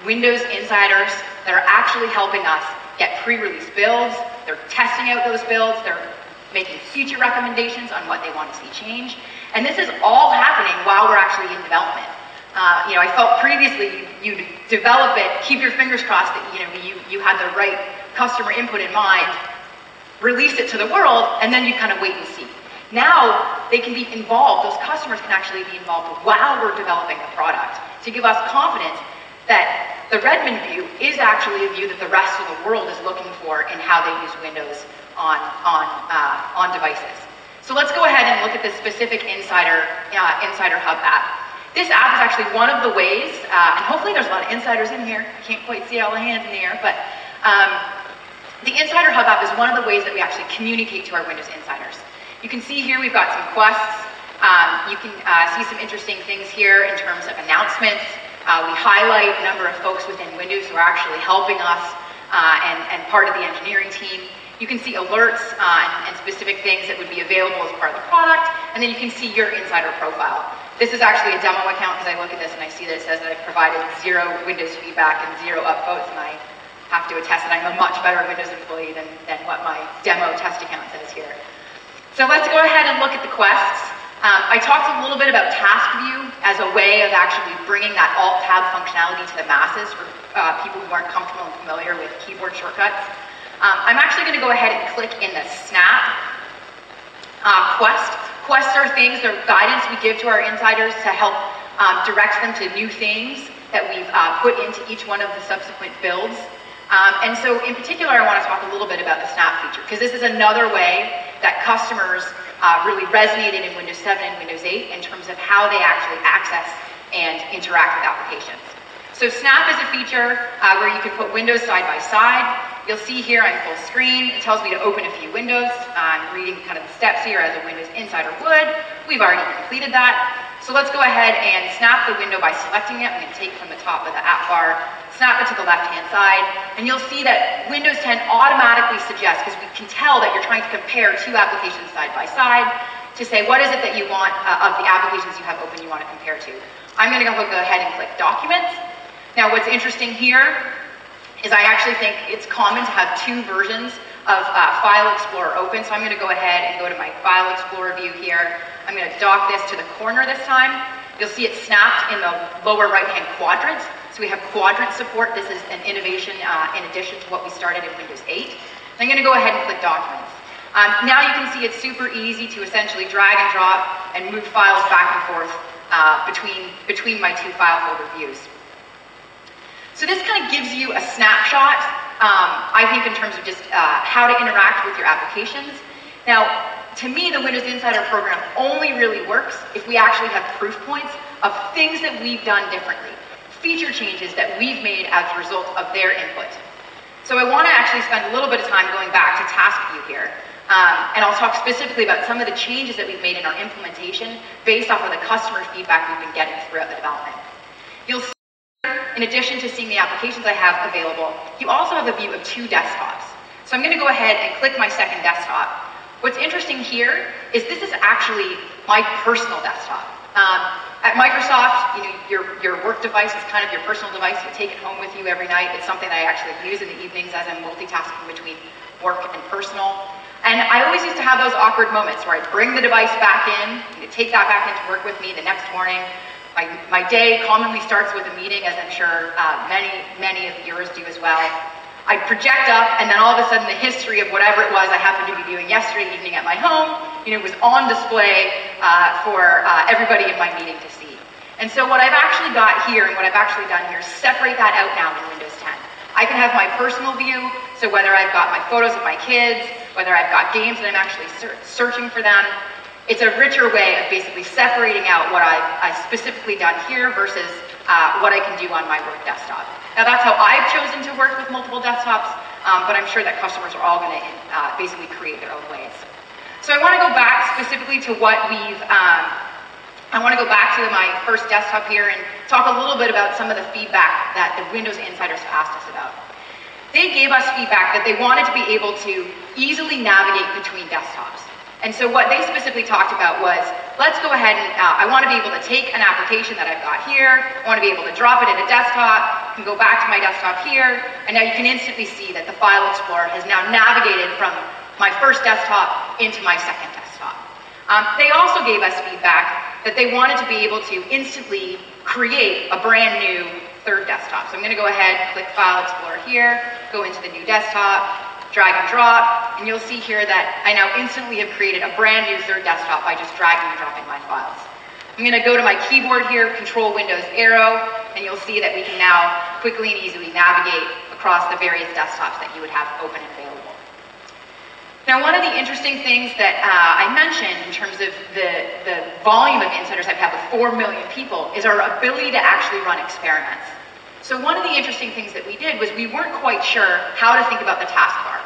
Windows Insiders that are actually helping us get pre-release builds. They're testing out those builds. They're making future recommendations on what they want to see change. And this is all happening while we're actually in development. I felt previously you'd develop it, keep your fingers crossed that you had the right customer input in mind, release it to the world, and then you kind of wait and see. Now they can be involved, those customers can actually be involved while we're developing the product to give us confidence that the Redmond view is actually a view that the rest of the world is looking for in how they use Windows on devices. So let's go ahead and look at this specific Insider Hub app. This app is actually one of the ways, and hopefully there's a lot of insiders in here. I can't quite see all the hands in the air, but the Insider Hub app is one of the ways that we actually communicate to our Windows insiders. You can see here we've got some quests. You can see some interesting things here in terms of announcements. We highlight a number of folks within Windows who are actually helping us and part of the engineering team. You can see alerts and specific things that would be available as part of the product, and then you can see your insider profile. This is actually a demo account because I look at this and I see that it says that I've provided 0 Windows feedback and 0 upvotes, and I have to attest that I'm a much better Windows employee than what my demo test account says here. So let's go ahead and look at the quests. I talked a little bit about Task View as a way of actually bringing that Alt-Tab functionality to the masses for people who aren't comfortable and familiar with keyboard shortcuts. I'm actually going to go ahead and click in the Snap quest. Quests are things, they're guidance we give to our insiders to help direct them to new things that we've put into each one of the subsequent builds. And so in particular, I want to talk a little bit about the Snap feature, because this is another way that customers really resonated in Windows 7 and Windows 8 in terms of how they actually access and interact with applications. So Snap is a feature where you can put windows side by side. You'll see here I'm full screen. It tells me to open a few windows. I'm reading kind of the steps here as a Windows insider would. We've already completed that. So let's go ahead and snap the window by selecting it. I'm going to take from the top of the app bar, snap it to the left-hand side, and you'll see that Windows 10 automatically suggests, because we can tell that you're trying to compare 2 applications side by side, to say what is it that you want of the applications you have open you want to compare to. I'm going to go ahead and click Documents. Now what's interesting here is I actually think it's common to have 2 versions of File Explorer open, so I'm going to go ahead and go to my File Explorer view here. I'm going to dock this to the corner this time. You'll see it snapped in the lower right-hand quadrant, so we have quadrant support. This is an innovation in addition to what we started in Windows 8. I'm going to go ahead and click Documents. Now you can see it's super easy to essentially drag and drop and move files back and forth between my 2 file folder views. So this kind of gives you a snapshot, I think, in terms of just how to interact with your applications. Now, to me, the Windows Insider program only really works if we actually have proof points of things that we've done differently, feature changes that we've made as a result of their input. So I want to actually spend a little bit of time going back to Task View here, and I'll talk specifically about some of the changes that we've made in our implementation based off of the customer feedback we've been getting throughout the development. You'll see, in addition to seeing the applications I have available, you also have a view of 2 desktops. So I'm going to go ahead and click my second desktop. What's interesting here is this is actually my personal desktop. At Microsoft, your work device is kind of your personal device. You take it home with you every night. It's something that I actually use in the evenings as I'm multitasking between work and personal. And I always used to have those awkward moments where I'd bring the device back in, take that back into work with me the next morning. My day commonly starts with a meeting, as I'm sure many of yours do as well. I'd project up, and then all of a sudden the history of whatever it was I happened to be doing yesterday evening at my home, was on display for everybody in my meeting to see. And so what I've actually got here, and what I've actually done here, is separate that out now in Windows 10. I can have my personal view, so whether I've got my photos of my kids, whether I've got games that I'm actually searching for them, it's a richer way of basically separating out what I've specifically done here versus what I can do on my work desktop. Now that's how I've chosen to work with multiple desktops, but I'm sure that customers are all going to basically create their own ways. So I want to go back specifically to what I want to go back to my first desktop here and talk a little bit about some of the feedback that the Windows insiders asked us about. They gave us feedback that they wanted to be able to easily navigate between desktops. And so what they specifically talked about was, let's go ahead and, I want to be able to take an application that I've got here, I want to be able to drop it in a desktop, can go back to my desktop here, and now you can instantly see that the File Explorer has now navigated from my first desktop into my second desktop. They also gave us feedback that they wanted to be able to instantly create a brand new third desktop. So I'm going to go ahead, click File Explorer here, go into the new desktop, drag and drop, and you'll see here that I now instantly have created a brand new third desktop by just dragging and dropping my files. I'm going to go to my keyboard here, Control Windows arrow, and you'll see that we can now quickly and easily navigate across the various desktops that you would have open and available. Now, one of the interesting things that I mentioned in terms of the volume of insiders I've had with 4 million people is our ability to actually run experiments. So one of the interesting things that we did was we weren't quite sure how to think about the taskbar.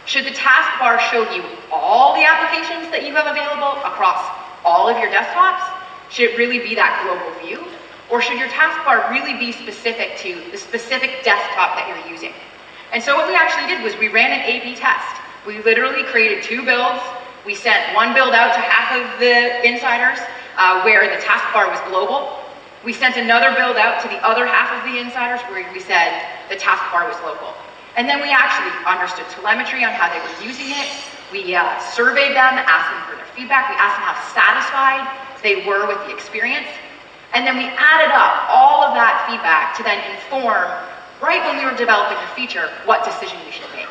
Should the taskbar show you all the applications that you have available across all of your desktops? Should it really be that global view? Or should your taskbar really be specific to the specific desktop that you're using? And so what we actually did was we ran an A/B test. We literally created 2 builds. We sent one build out to half of the insiders where the taskbar was global. We sent another build out to the other half of the insiders where we said the taskbar was local. And then we actually understood telemetry on how they were using it. We surveyed them, asked them for their feedback. We asked them how satisfied they were with the experience. And then we added up all of that feedback to then inform, right when we were developing the feature, what decision we should make.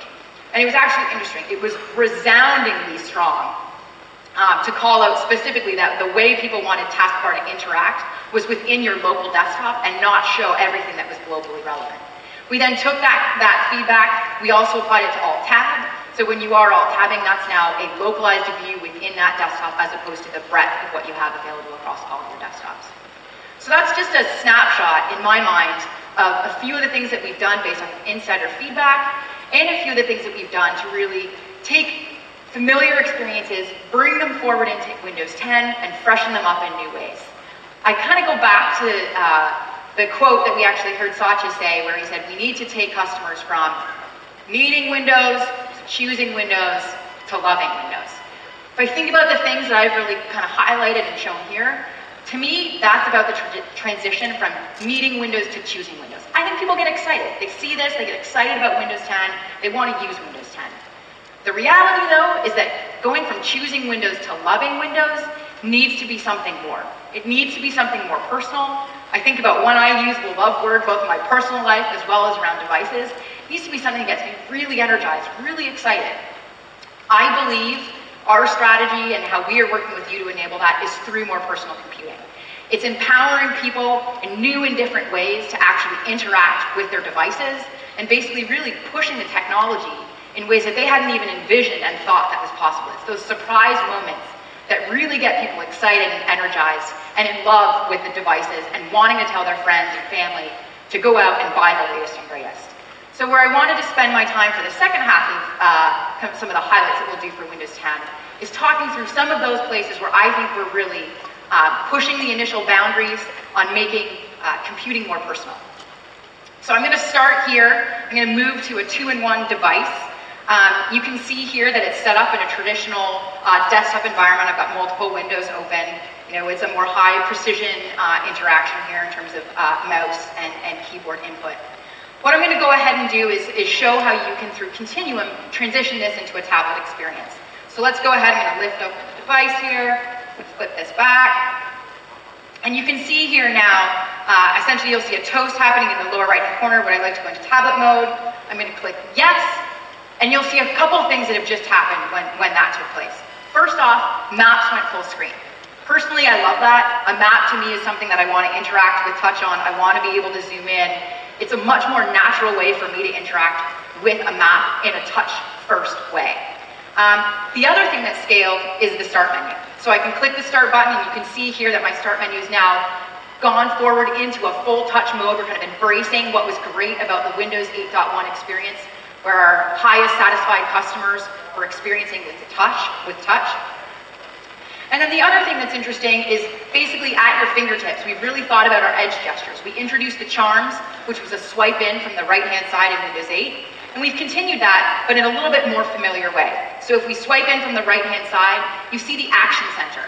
And it was actually interesting. It was resoundingly strong to call out specifically that the way people wanted taskbar to interact was within your local desktop and not show everything that was globally relevant. We then took that feedback, we also applied it to alt-tab. So when you are alt-tabbing, that's now a localized view within that desktop as opposed to the breadth of what you have available across all of your desktops. So that's just a snapshot in my mind of a few of the things that we've done based on insider feedback and a few of the things that we've done to really take familiar experiences, bring them forward into Windows 10 and freshen them up in new ways. I kind of go back to the quote that we actually heard Satya say where he said, we need to take customers from needing Windows, to choosing Windows, to loving Windows. If I think about the things that I've really kind of highlighted and shown here, to me, that's about the transition from needing Windows to choosing Windows. I think people get excited. They see this, they get excited about Windows 10, they want to use Windows 10. The reality, though, is that going from choosing Windows to loving Windows needs to be something more. It needs to be something more personal. I think about when I use the love word, both in my personal life as well as around devices. It needs to be something that gets me really energized, really excited. I believe our strategy and how we are working with you to enable that is through more personal computing. It's empowering people in new and different ways to actually interact with their devices and basically really pushing the technology in ways that they hadn't even envisioned and thought that was possible. It's those surprise moments that really get people excited and energized and in love with the devices and wanting to tell their friends and family to go out and buy the latest and greatest. So where I wanted to spend my time for the second half of some of the highlights that we'll do for Windows 10 is talking through some of those places where I think we're really pushing the initial boundaries on making computing more personal. So I'm going to start here. I'm going to move to a 2-in-1 device. You can see here that it's set up in a traditional desktop environment. I've got multiple windows open. You know, it's a more high precision interaction here in terms of mouse and keyboard input. What I'm going to go ahead and do is show how you can, through Continuum, transition this into a tablet experience. So let's go ahead. I'm going to lift open the device here. Let's flip this back. And you can see here now, essentially you'll see a toast happening in the lower right-hand corner when I like to go into tablet mode. I'm going to click yes. And you'll see a couple of things that have just happened when that took place. First off, maps went full screen. Personally, I love that. A map to me is something that I want to interact with touch on. I want to be able to zoom in. It's a much more natural way for me to interact with a map in a touch-first way. The other thing that scaled is the start menu. So I can click the start button and you can see here that my start menu is now gone forward into a full touch mode. We're kind of embracing what was great about the Windows 8.1 experience, where our highest satisfied customers were experiencing with touch. And then the other thing that's interesting is basically at your fingertips, we've really thought about our edge gestures. We introduced the charms, which was a swipe in from the right-hand side in Windows 8. And we've continued that, but in a little bit more familiar way. So if we swipe in from the right-hand side, you see the Action Center.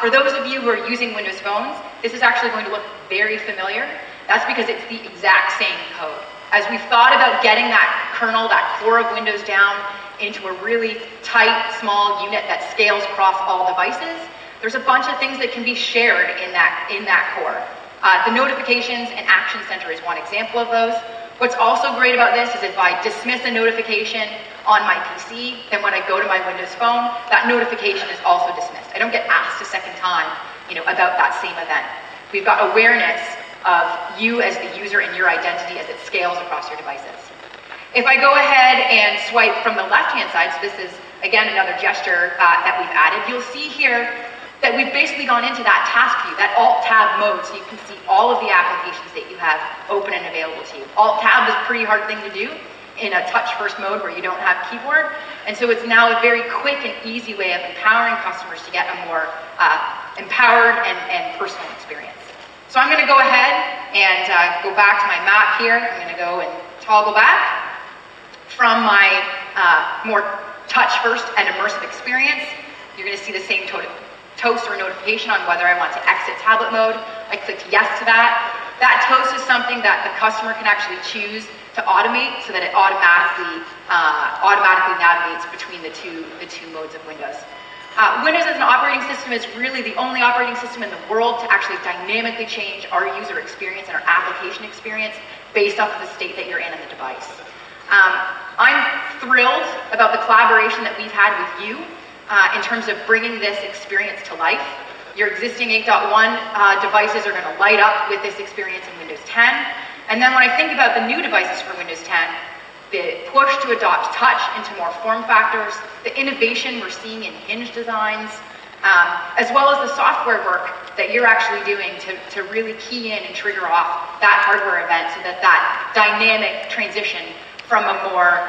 For those of you who are using Windows phones, this is actually going to look very familiar. That's because it's the exact same code. As we've thought about getting that kernel, that core of Windows down into a really tight, small unit that scales across all devices, there's a bunch of things that can be shared in that core. The notifications and Action Center is one example of those. What's also great about this is if I dismiss a notification on my PC, then when I go to my Windows phone, that notification is also dismissed. I don't get asked a second time, about that same event. We've got awareness of you as the user and your identity as it scales across your devices. If I go ahead and swipe from the left-hand side, so this is again, another gesture that we've added. You'll see here that we've basically gone into that task view, that Alt-Tab mode, so you can see all of the applications that you have open and available to you. Alt-Tab is a pretty hard thing to do in a touch-first mode where you don't have keyboard, and so it's now a very quick and easy way of empowering customers to get a more empowered and personal experience. So I'm going to go ahead and go back to my map here. I'm going to go and toggle back from my more touch-first and immersive experience. You're going to see the same toast or notification on whether I want to exit tablet mode. I clicked yes to that. That toast is something that the customer can actually choose to automate so that it automatically navigates between the two modes of Windows. Windows as an operating system is really the only operating system in the world to actually dynamically change our user experience and our application experience based off of the state that you're in the device. I'm thrilled about the collaboration that we've had with you in terms of bringing this experience to life. Your existing 8.1 devices are going to light up with this experience in Windows 10. And then when I think about the new devices for Windows 10, the push to adopt touch into more form factors, the innovation we're seeing in hinge designs, as well as the software work that you're actually doing to really key in and trigger off that hardware event so that that dynamic transition from a more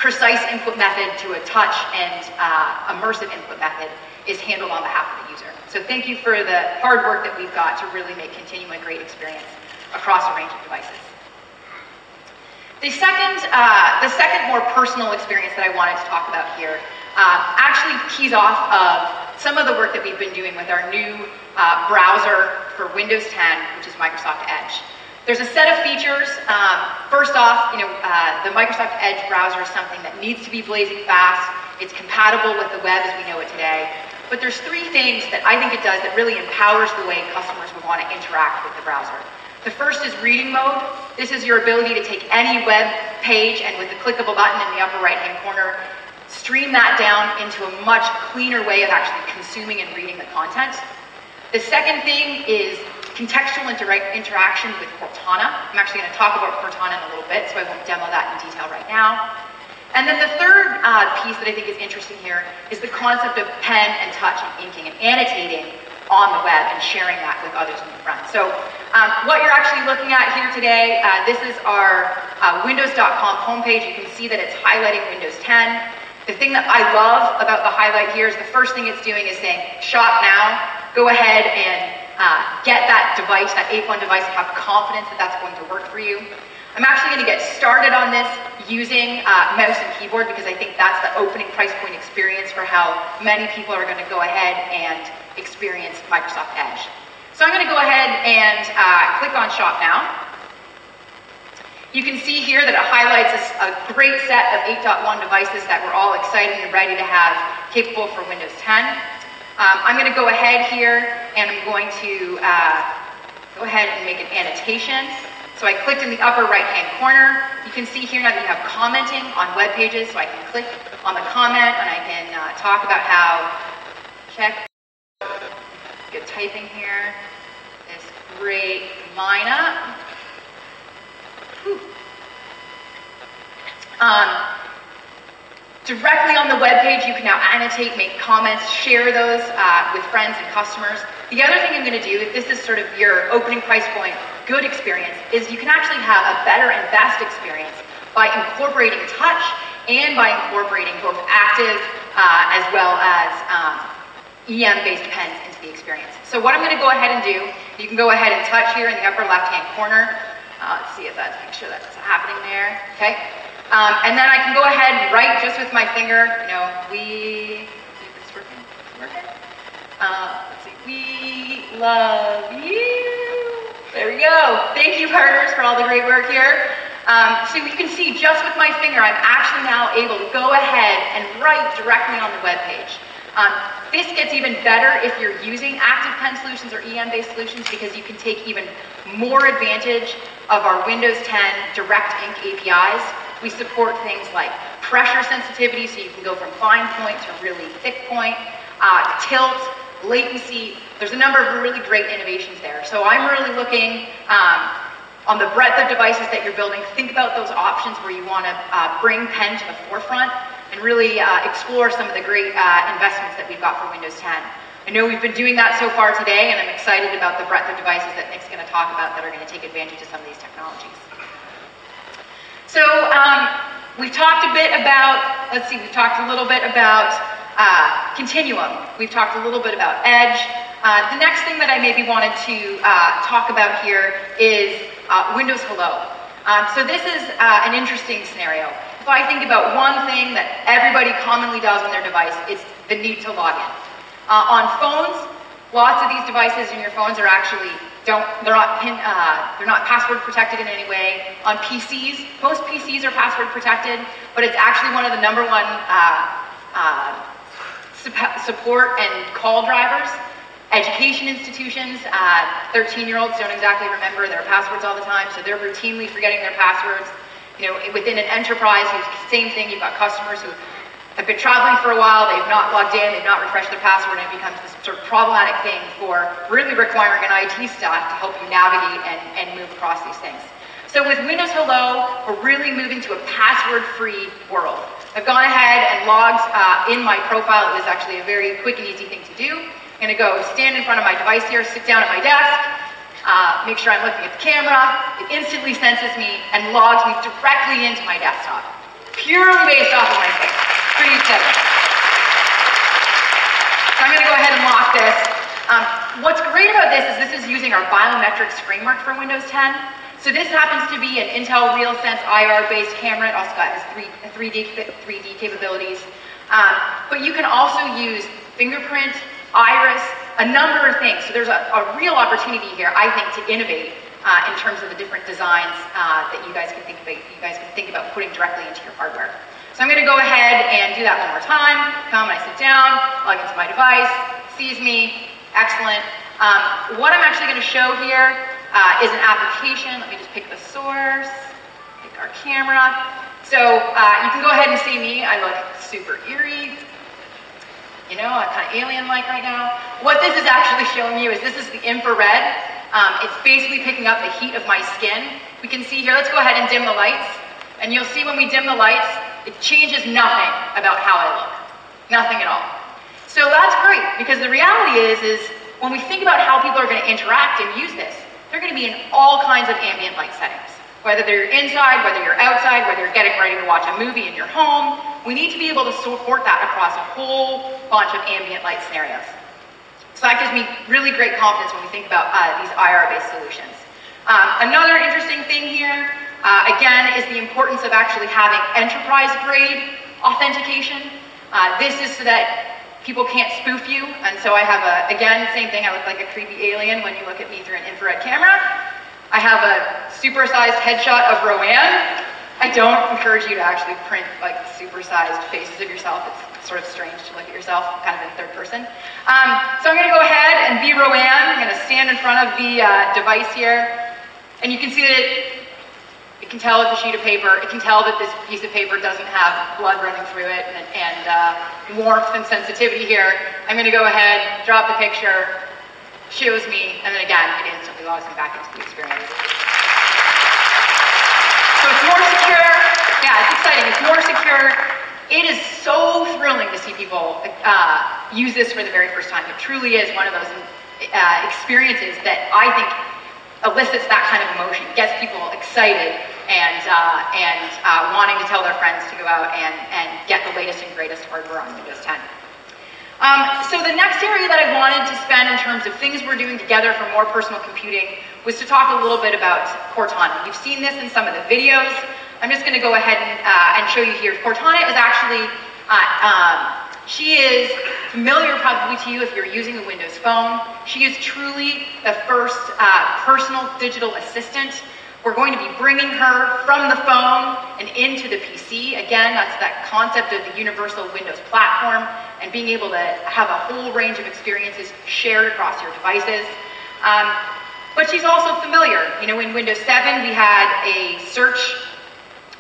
precise input method to a touch and immersive input method is handled on behalf of the user. So thank you for the hard work that we've got to really make Continuum a great experience across a range of devices. The second more personal experience that I wanted to talk about here actually keys off of some of the work that we've been doing with our new browser for Windows 10, which is Microsoft Edge. There's a set of features. First off, the Microsoft Edge browser is something that needs to be blazing fast. It's compatible with the web as we know it today. But there's three things that I think it does that really empowers the way customers would want to interact with the browser. The first is reading mode. This is your ability to take any web page and with the click of a button in the upper right-hand corner, stream that down into a much cleaner way of actually consuming and reading the content. The second thing is contextual interaction with Cortana. I'm actually going to talk about Cortana in a little bit, so I won't demo that in detail right now. And then the third piece that I think is interesting here is the concept of pen and touch and inking and annotating on the web and sharing that with others in the front. So what you're actually looking at here today, this is our Windows.com homepage. You can see that it's highlighting Windows 10. The thing that I love about the highlight here is the first thing it's doing is saying, shop now, go ahead and get that device, that 8.1 device, and have confidence that that's going to work for you. I'm actually going to get started on this using mouse and keyboard because I think that's the opening price point experience for how many people are going to go ahead and experience Microsoft Edge. So I'm going to go ahead and click on Shop Now. You can see here that it highlights a great set of 8.1 devices that we're all excited and ready to have capable for Windows 10. I'm going to go ahead here and I'm going to go ahead and make an annotation. So I clicked in the upper right-hand corner. You can see here now that you have commenting on web pages, so I can click on the comment and I can talk about how, good typing here, this great lineup. Directly on the web page, you can now annotate, make comments, share those with friends and customers. The other thing I'm going to do, if this is sort of your opening price point, good experience, is you can actually have a better and best experience by incorporating touch and by incorporating both active as well as EM-based pens into the experience. So what I'm going to go ahead and do, you can go ahead and touch here in the upper left-hand corner. Let's see if that's, make sure that's happening there. Okay. And then I can go ahead and write just with my finger, let's see if it's working. It's working. Let's see, we love you. There we go. Thank you, partners, for all the great work here. So you can see just with my finger, I'm actually now able to go ahead and write directly on the web page. This gets even better if you're using active pen solutions or EM-based solutions because you can take even more advantage of our Windows 10 DirectX APIs. We support things like pressure sensitivity, so you can go from fine point to really thick point, tilt, latency. There's a number of really great innovations there. So I'm really looking on the breadth of devices that you're building. Think about those options where you want to bring pen to the forefront. and really explore some of the great investments that we've got for Windows 10. I know we've been doing that so far today, and I'm excited about the breadth of devices that Nick's going to talk about that are going to take advantage of some of these technologies. So we've talked a bit about, we've talked a little bit about Continuum. We've talked a little bit about Edge. The next thing that I maybe wanted to talk about here is Windows Hello. So this is an interesting scenario. If I think about one thing that everybody commonly does on their device, it's the need to log in. On phones, lots of these devices in your phones are actually they're not password protected in any way. On PCs, most PCs are password protected, but it's actually one of the #1 support and call drivers. Education institutions, 13-year-olds don't exactly remember their passwords all the time, so they're routinely forgetting their passwords. You know, within an enterprise, same thing. You've got customers who have been traveling for a while, they've not logged in, they've not refreshed their password, and it becomes this sort of problematic thing for really requiring an IT staff to help you navigate and move across these things. So with Windows Hello, we're really moving to a password-free world. I've gone ahead and logged in my profile. It was actually a very quick and easy thing to do. I'm going to go stand in front of my device here, sit down at my desk, make sure I'm looking at the camera. It instantly senses me and logs me directly into my desktop, purely based off of my face. Pretty exciting. So I'm going to go ahead and lock this. What's great about this is using our biometrics framework for Windows 10. So this happens to be an Intel RealSense IR-based camera. It also has 3D capabilities. But you can also use fingerprint, iris, a number of things. So there's a real opportunity here, I think, to innovate in terms of the different designs that you guys can think about putting directly into your hardware. So I'm going to go ahead and do that one more time. Come, I sit down, log into my device, sees me, excellent. What I'm actually going to show here is an application. Let me just pick the source, pick our camera. So you can go ahead and see me. I look super eerie. You know, I'm kind of alien-like right now. What this is actually showing you is this is the infrared. It's basically picking up the heat of my skin. We can see here, let's go ahead and dim the lights. And you'll see when we dim the lights, it changes nothing about how I look. Nothing at all. So that's great, because the reality is when we think about how people are going to interact and use this, they're going to be in all kinds of ambient light settings. Whether they're inside, whether you're outside, whether you're getting ready to watch a movie in your home, we need to be able to support that across a whole bunch of ambient light scenarios. So that gives me really great confidence when we think about these IR-based solutions. Another interesting thing here, again, is the importance of actually having enterprise-grade authentication. This is so that people can't spoof you, and so I have again, same thing, I look like a creepy alien when you look at me through an infrared camera. I have a supersized headshot of Roanne. I don't encourage you to actually print like supersized faces of yourself. It's sort of strange to look at yourself kind of in third person. So I'm going to go ahead and be Roanne. I'm going to stand in front of the device here, and you can see that it can tell it's a sheet of paper. It can tell that this piece of paper doesn't have blood running through it and warmth and sensitivity here. I'm going to go ahead, drop the picture, shows me, and then again, it instantly logs me back into the experience. So it's more secure. Yeah, it's exciting. It's more secure. It is so thrilling to see people use this for the very first time. It truly is one of those experiences that I think elicits that kind of emotion, gets people excited and wanting to tell their friends to go out and get the latest and greatest hardware on Windows 10. So the next area that I wanted to spend in terms of things we're doing together for more personal computing was to talk a little bit about Cortana. You've seen this in some of the videos. I'm just going to go ahead and show you here. Cortana is actually, she is familiar probably to you if you're using a Windows phone. She is truly the first personal digital assistant. We're going to be bringing her from the phone and into the PC. Again, that's that concept of the universal Windows platform and being able to have a whole range of experiences shared across your devices. But she's also familiar. You know, in Windows 7, we had a search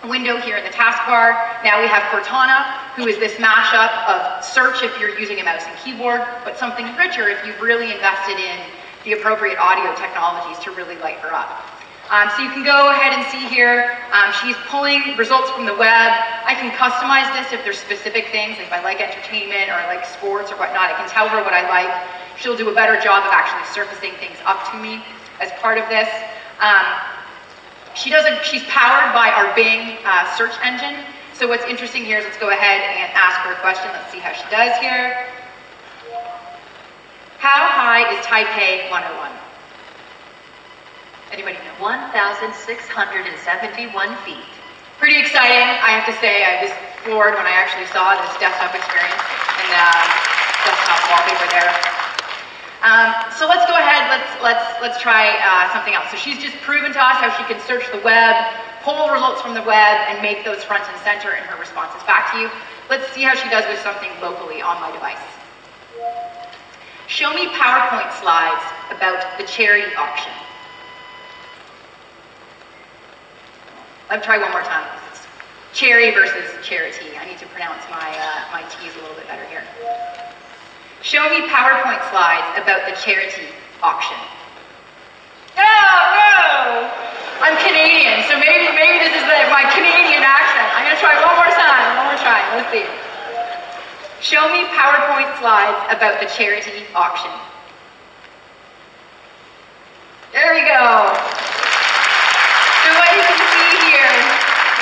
window here in the taskbar. Now we have Cortana, who is this mashup of search if you're using a mouse and keyboard, but something richer if you've really invested in the appropriate audio technologies to really light her up. So you can go ahead and see here, she's pulling results from the web. I can customize this if there's specific things, like if I like entertainment or I like sports or whatnot, I can tell her what I like. She'll do a better job of actually surfacing things up to me as part of this. She's powered by our Bing search engine. So what's interesting here is let's go ahead and ask her a question. Let's see how she does here. How high is Taipei 101? Anybody know? 1,671 feet. Pretty exciting, I have to say. I was floored when I actually saw this desktop experience and desktop wallpaper there. So let's go ahead, let's try something else. So she's just proven to us how she can search the web, pull results from the web, and make those front and center in her responses back to you. Let's see how she does with something locally on my device. Show me PowerPoint slides about the charity auction. Let's try one more time. Cherry versus charity. I need to pronounce my T's a little bit better here. Show me PowerPoint slides about the charity auction. No! I'm Canadian, so maybe this is my Canadian accent. I'm gonna try one more try. Let's see. Show me PowerPoint slides about the charity auction. There we go. So what you can see here,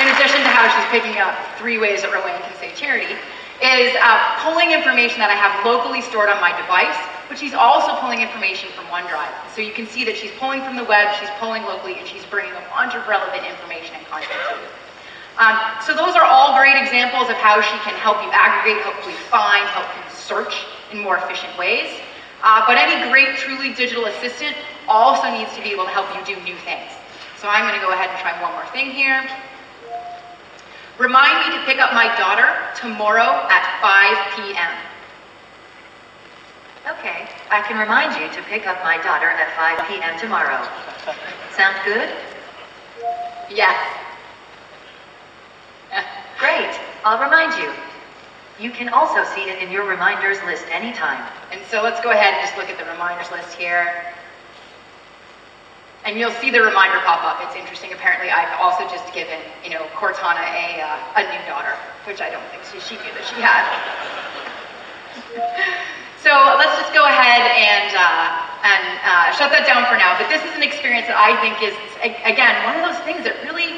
in addition to how she's picking up 3 ways that Roanne can say charity, is pulling information that I have locally stored on my device, but she's also pulling information from OneDrive. So you can see that she's pulling from the web, she's pulling locally, and she's bringing a bunch of relevant information and content to you. So those are all great examples of how she can help you aggregate, help you find, help you search in more efficient ways. But any great, truly digital assistant also needs to be able to help you do new things. So I'm going to go ahead and try one more thing here. Remind me to pick up my daughter tomorrow at 5 p.m. Okay, I can remind you to pick up my daughter at 5 p.m. tomorrow. Sound good? Yes. Great, I'll remind you. You can also see it in your reminders list anytime. And so let's go ahead and just look at the reminders list here. And you'll see the reminder pop up. It's interesting. Apparently, I've also just given, Cortana a new daughter, which I don't think she knew that she had. So let's just go ahead and shut that down for now. But this is an experience that I think is, again, one of those things that really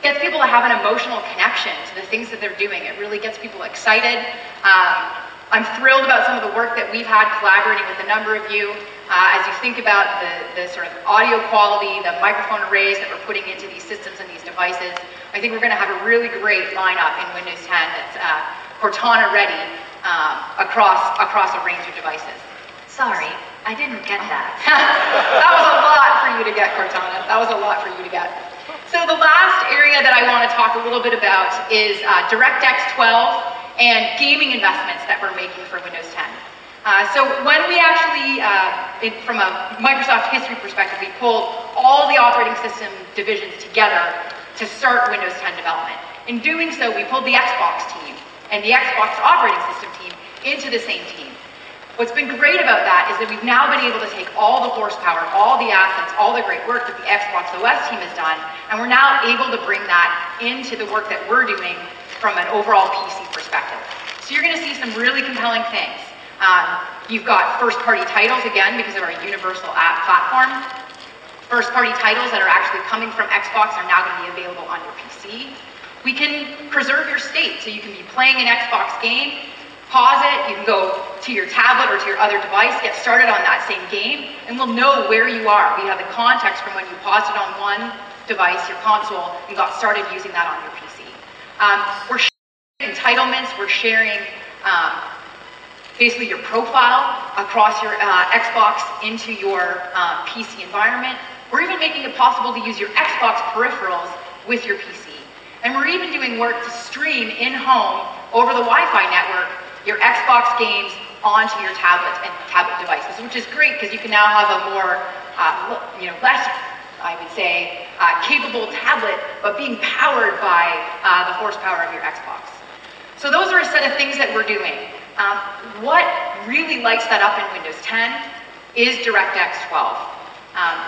gets people to have an emotional connection to the things that they're doing. It really gets people excited. I'm thrilled about some of the work that we've had collaborating with a number of you. As you think about the sort of audio quality, the microphone arrays that we're putting into these systems and these devices, I think we're going to have a really great lineup in Windows 10 that's Cortana ready across a range of devices. Sorry, I didn't get that. That was a lot for you to get, Cortana. That was a lot for you to get. So the last area that I want to talk a little bit about is DirectX 12 and gaming investments that we're making for Windows 10. So when we actually, from a Microsoft history perspective, we pulled all the operating system divisions together to start Windows 10 development. In doing so, we pulled the Xbox team and the Xbox operating system team into the same team. What's been great about that is that we've now been able to take all the horsepower, all the assets, all the great work that the Xbox OS team has done, and we're now able to bring that into the work that we're doing from an overall PC perspective. So you're going to see some really compelling things. You've got first-party titles, again, because of our universal app platform. First-party titles that are actually coming from Xbox are now going to be available on your PC. We can preserve your state, so you can be playing an Xbox game, pause it, you can go to your tablet or to your other device, get started on that same game, and we'll know where you are. We have the context from when you paused it on one device, your console, and got started using that on your PC. We're sharing entitlements, we're sharing basically your profile across your Xbox into your PC environment. We're even making it possible to use your Xbox peripherals with your PC. And we're even doing work to stream in-home over the Wi-Fi network your Xbox games onto your tablet and tablet devices, which is great because you can now have a more, less, I would say, capable tablet, but being powered by the horsepower of your Xbox. So those are a set of things that we're doing. What really lights that up in Windows 10 is DirectX 12.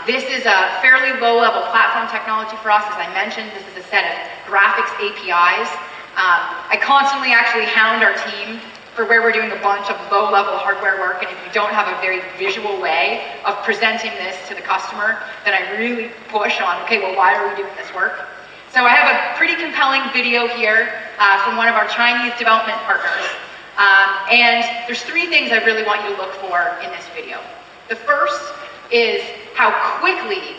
This is a fairly low-level platform technology for us. As I mentioned, this is a set of graphics APIs. I constantly actually hound our team for where we're doing a bunch of low-level hardware work, and if you don't have a very visual way of presenting this to the customer, then I really push on, okay, well, why are we doing this work? So I have a pretty compelling video here from one of our Chinese development partners. And there's three things I really want you to look for in this video. The first is how quickly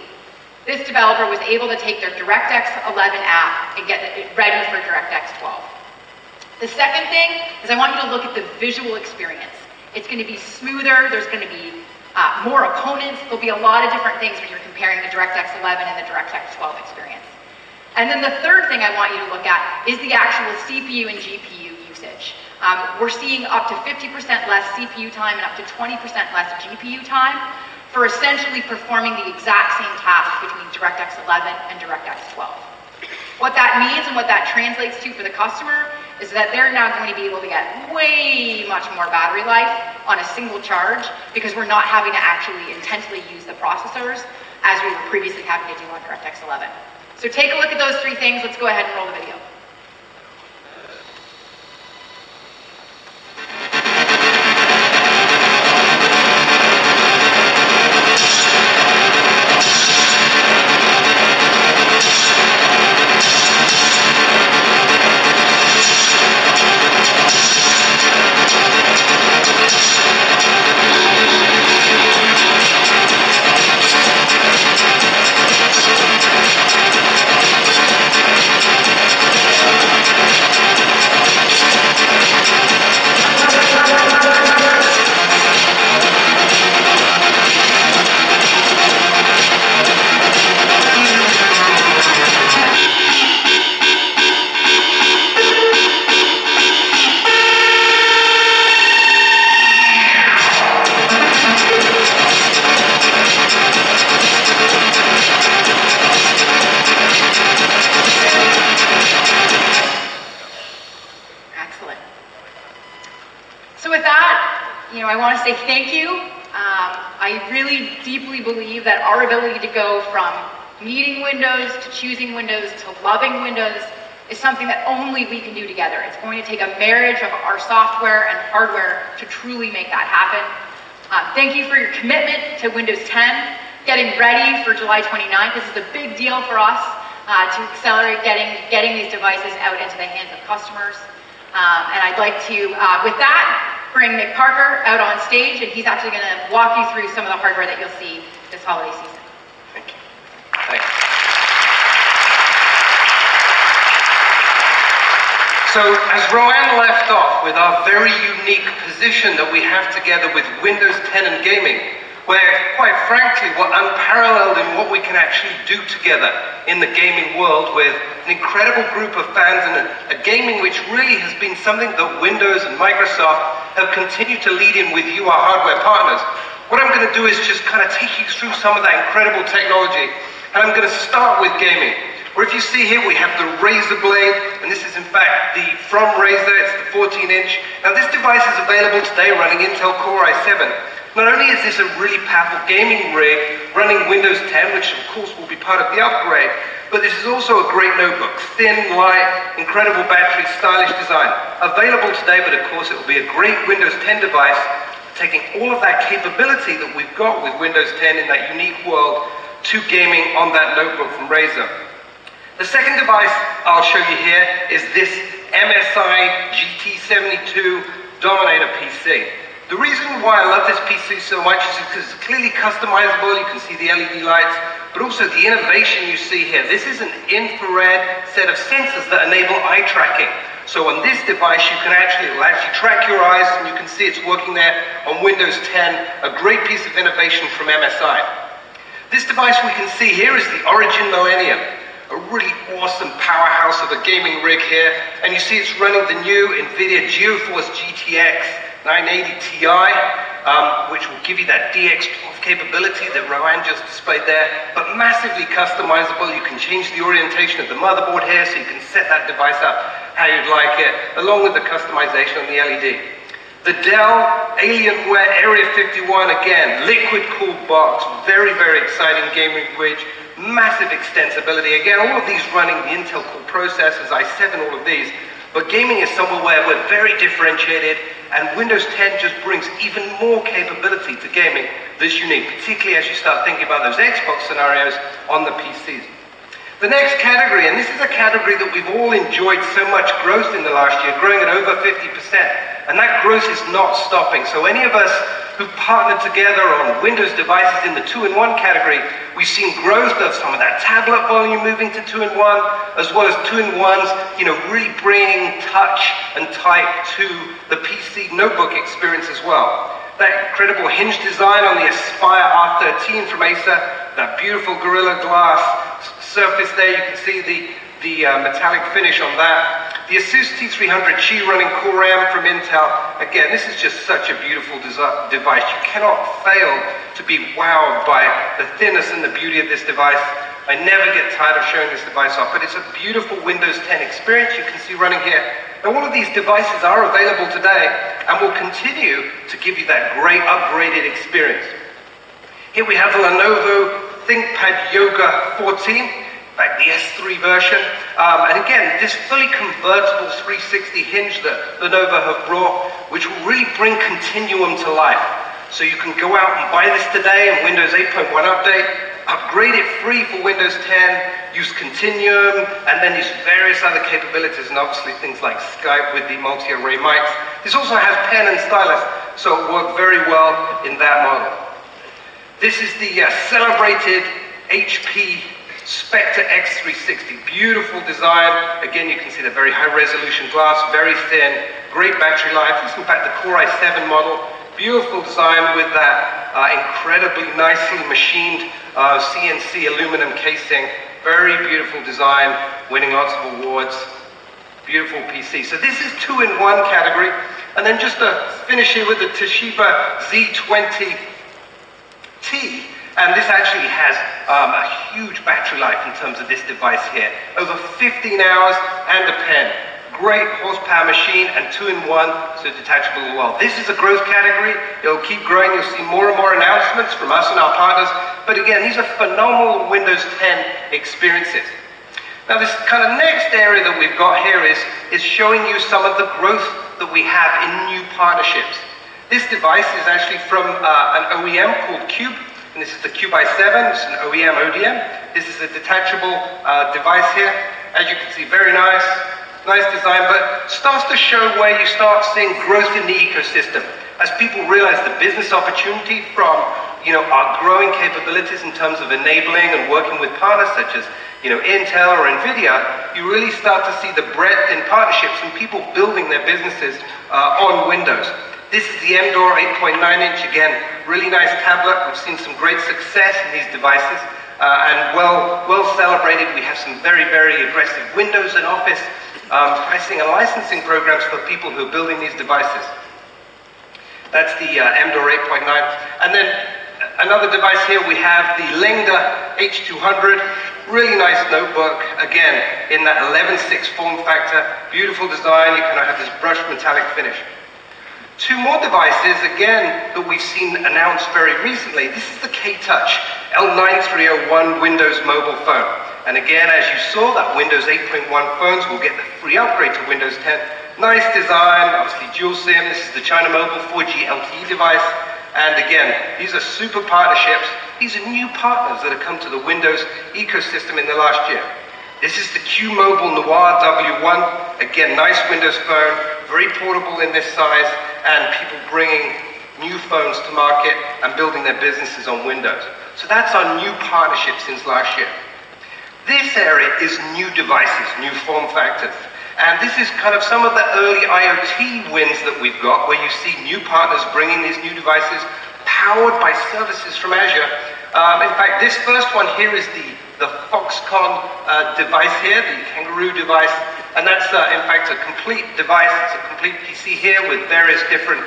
this developer was able to take their DirectX 11 app and get it ready for DirectX 12. The second thing is I want you to look at the visual experience. It's going to be smoother, there's going to be more opponents, there'll be a lot of different things when you're comparing the DirectX 11 and the DirectX 12 experience. And then the third thing I want you to look at is the actual CPU and GPU usage. We're seeing up to 50% less CPU time and up to 20% less GPU time for essentially performing the exact same task between DirectX 11 and DirectX 12. What that means and what that translates to for the customer is that they're now going to be able to get way much more battery life on a single charge because we're not having to actually intensely use the processors as we were previously having to do on DirectX 11. So take a look at those three things. Let's go ahead and roll the video. I want to say thank you. I really deeply believe that our ability to go from needing Windows to choosing Windows to loving Windows is something that only we can do together. It's going to take a marriage of our software and hardware to truly make that happen. Thank you for your commitment to Windows 10, getting ready for July 29th. This is a big deal for us to accelerate getting these devices out into the hands of customers. And I'd like to, with that, bring Nick Parker out on stage, and he's actually going to walk you through some of the hardware that you'll see this holiday season. Thank you. Thanks. So, as Roanne left off with our very unique position that we have together with Windows 10 and gaming, where, quite frankly, we're unparalleled in what we can actually do together in the gaming world with an incredible group of fans and a gaming which really has been something that Windows and Microsoft have continued to lead in with you, our hardware partners. What I'm going to do is just kind of take you through some of that incredible technology, and I'm going to start with gaming. Where if you see here, we have the Razer Blade, and this is in fact from Razer, it's the 14-inch. Now this device is available today running Intel Core i7. Not only is this a really powerful gaming rig running Windows 10, which of course will be part of the upgrade, but this is also a great notebook. Thin, light, incredible battery, stylish design. Available today, but of course it will be a great Windows 10 device, taking all of that capability that we've got with Windows 10 in that unique world to gaming on that notebook from Razer. The second device I'll show you here is this MSI GT72 Dominator PC. The reason why I love this PC so much is because it's clearly customizable. You can see the LED lights, but also the innovation you see here. This is an infrared set of sensors that enable eye tracking. So on this device, it will actually track your eyes, and you can see it's working there on Windows 10, a great piece of innovation from MSI. This device we can see here is the Origin Millennium, a really awesome powerhouse of a gaming rig here, and you see it's running the new NVIDIA GeForce GTX 980 Ti, which will give you that DX12 capability that Roanne just displayed there, but massively customizable. You can change the orientation of the motherboard here, so you can set that device up how you'd like it, along with the customization on the LED. The Dell Alienware Area 51, again, liquid-cooled box, very, very exciting gaming bridge, massive extensibility. Again, all of these running the Intel Core processors, i7, all of these. But gaming is somewhere where we're very differentiated, and Windows 10 just brings even more capability to gaming this unique, particularly as you start thinking about those Xbox scenarios on the PCs. The next category, and this is a category that we've all enjoyed so much growth in the last year, growing at over 50%, and that growth is not stopping. So any of us who've partnered together on Windows devices in the 2-in-1 category, we've seen growth of some of that tablet volume moving to 2-in-1, as well as 2-in-1s, really bringing touch and type to the PC notebook experience as well. That incredible hinge design on the Aspire R13 from Acer, that beautiful Gorilla Glass surface there, you can see the metallic finish on that. The Asus T300G running Core M from Intel. Again, this is just such a beautiful device. You cannot fail to be wowed by the thinness and the beauty of this device. I never get tired of showing this device off, but it's a beautiful Windows 10 experience you can see running here. Now, all of these devices are available today and will continue to give you that great upgraded experience. Here we have the Lenovo ThinkPad Yoga 14. Like the S3 version, and again, this fully convertible 360 hinge that Lenovo have brought, which will really bring Continuum to life. So you can go out and buy this today in Windows 8.1 update, upgrade it free for Windows 10, use Continuum, and then use various other capabilities, and obviously things like Skype with the multi-array mics. This also has pen and stylus, so it worked very well in that model. This is the celebrated HP Spectre X360, beautiful design. Again, you can see the very high resolution glass, very thin, great battery life. This is in fact the Core i7 model. Beautiful design with that incredibly nicely machined CNC aluminum casing. Very beautiful design, winning lots of awards. Beautiful PC. So this is 2-in-1 category. And then just to finish here with the Toshiba Z20T. And this actually has a huge battery life in terms of this device here. Over 15 hours and a pen. Great horsepower machine and 2-in-1, so detachable as well. This is a growth category. It'll keep growing. You'll see more and more announcements from us and our partners. But again, these are phenomenal Windows 10 experiences. Now this kind of next area that we've got here is showing you some of the growth that we have in new partnerships. This device is actually from an OEM called Cube. And this is the Cube i7, it's an OEM ODM. This is a detachable device here. As you can see, very nice design, but starts to show where you start seeing growth in the ecosystem. As people realize the business opportunity from our growing capabilities in terms of enabling and working with partners such as Intel or NVIDIA, you really start to see the breadth in partnerships and people building their businesses on Windows. This is the M-Door 8.9-inch, again, really nice tablet. We've seen some great success in these devices and well celebrated. We have some very, very aggressive Windows and Office pricing and licensing programs for people who are building these devices. That's the M-Door 8.9. And then another device here, we have the Lengda H200. Really nice notebook, again, in that 11.6 form factor. Beautiful design. You kind of have this brushed metallic finish. Two more devices, again, that we've seen announced very recently. This is the K-Touch L9301 Windows mobile phone. And again, as you saw, that Windows 8.1 phones will get the free upgrade to Windows 10. Nice design, obviously dual SIM. This is the China Mobile 4G LTE device. And again, these are super partnerships. These are new partners that have come to the Windows ecosystem in the last year. This is the Q Mobile Noir W1. Again, nice Windows phone, very portable in this size, and people bringing new phones to market and building their businesses on Windows. So that's our new partnership since last year. This area is new devices, new form factors. And this is kind of some of the early IoT wins that we've got, where you see new partners bringing these new devices powered by services from Azure. In fact, this first one here is the Foxconn device here, the Kangaroo device, and that's in fact a complete device. It's a complete PC here with various different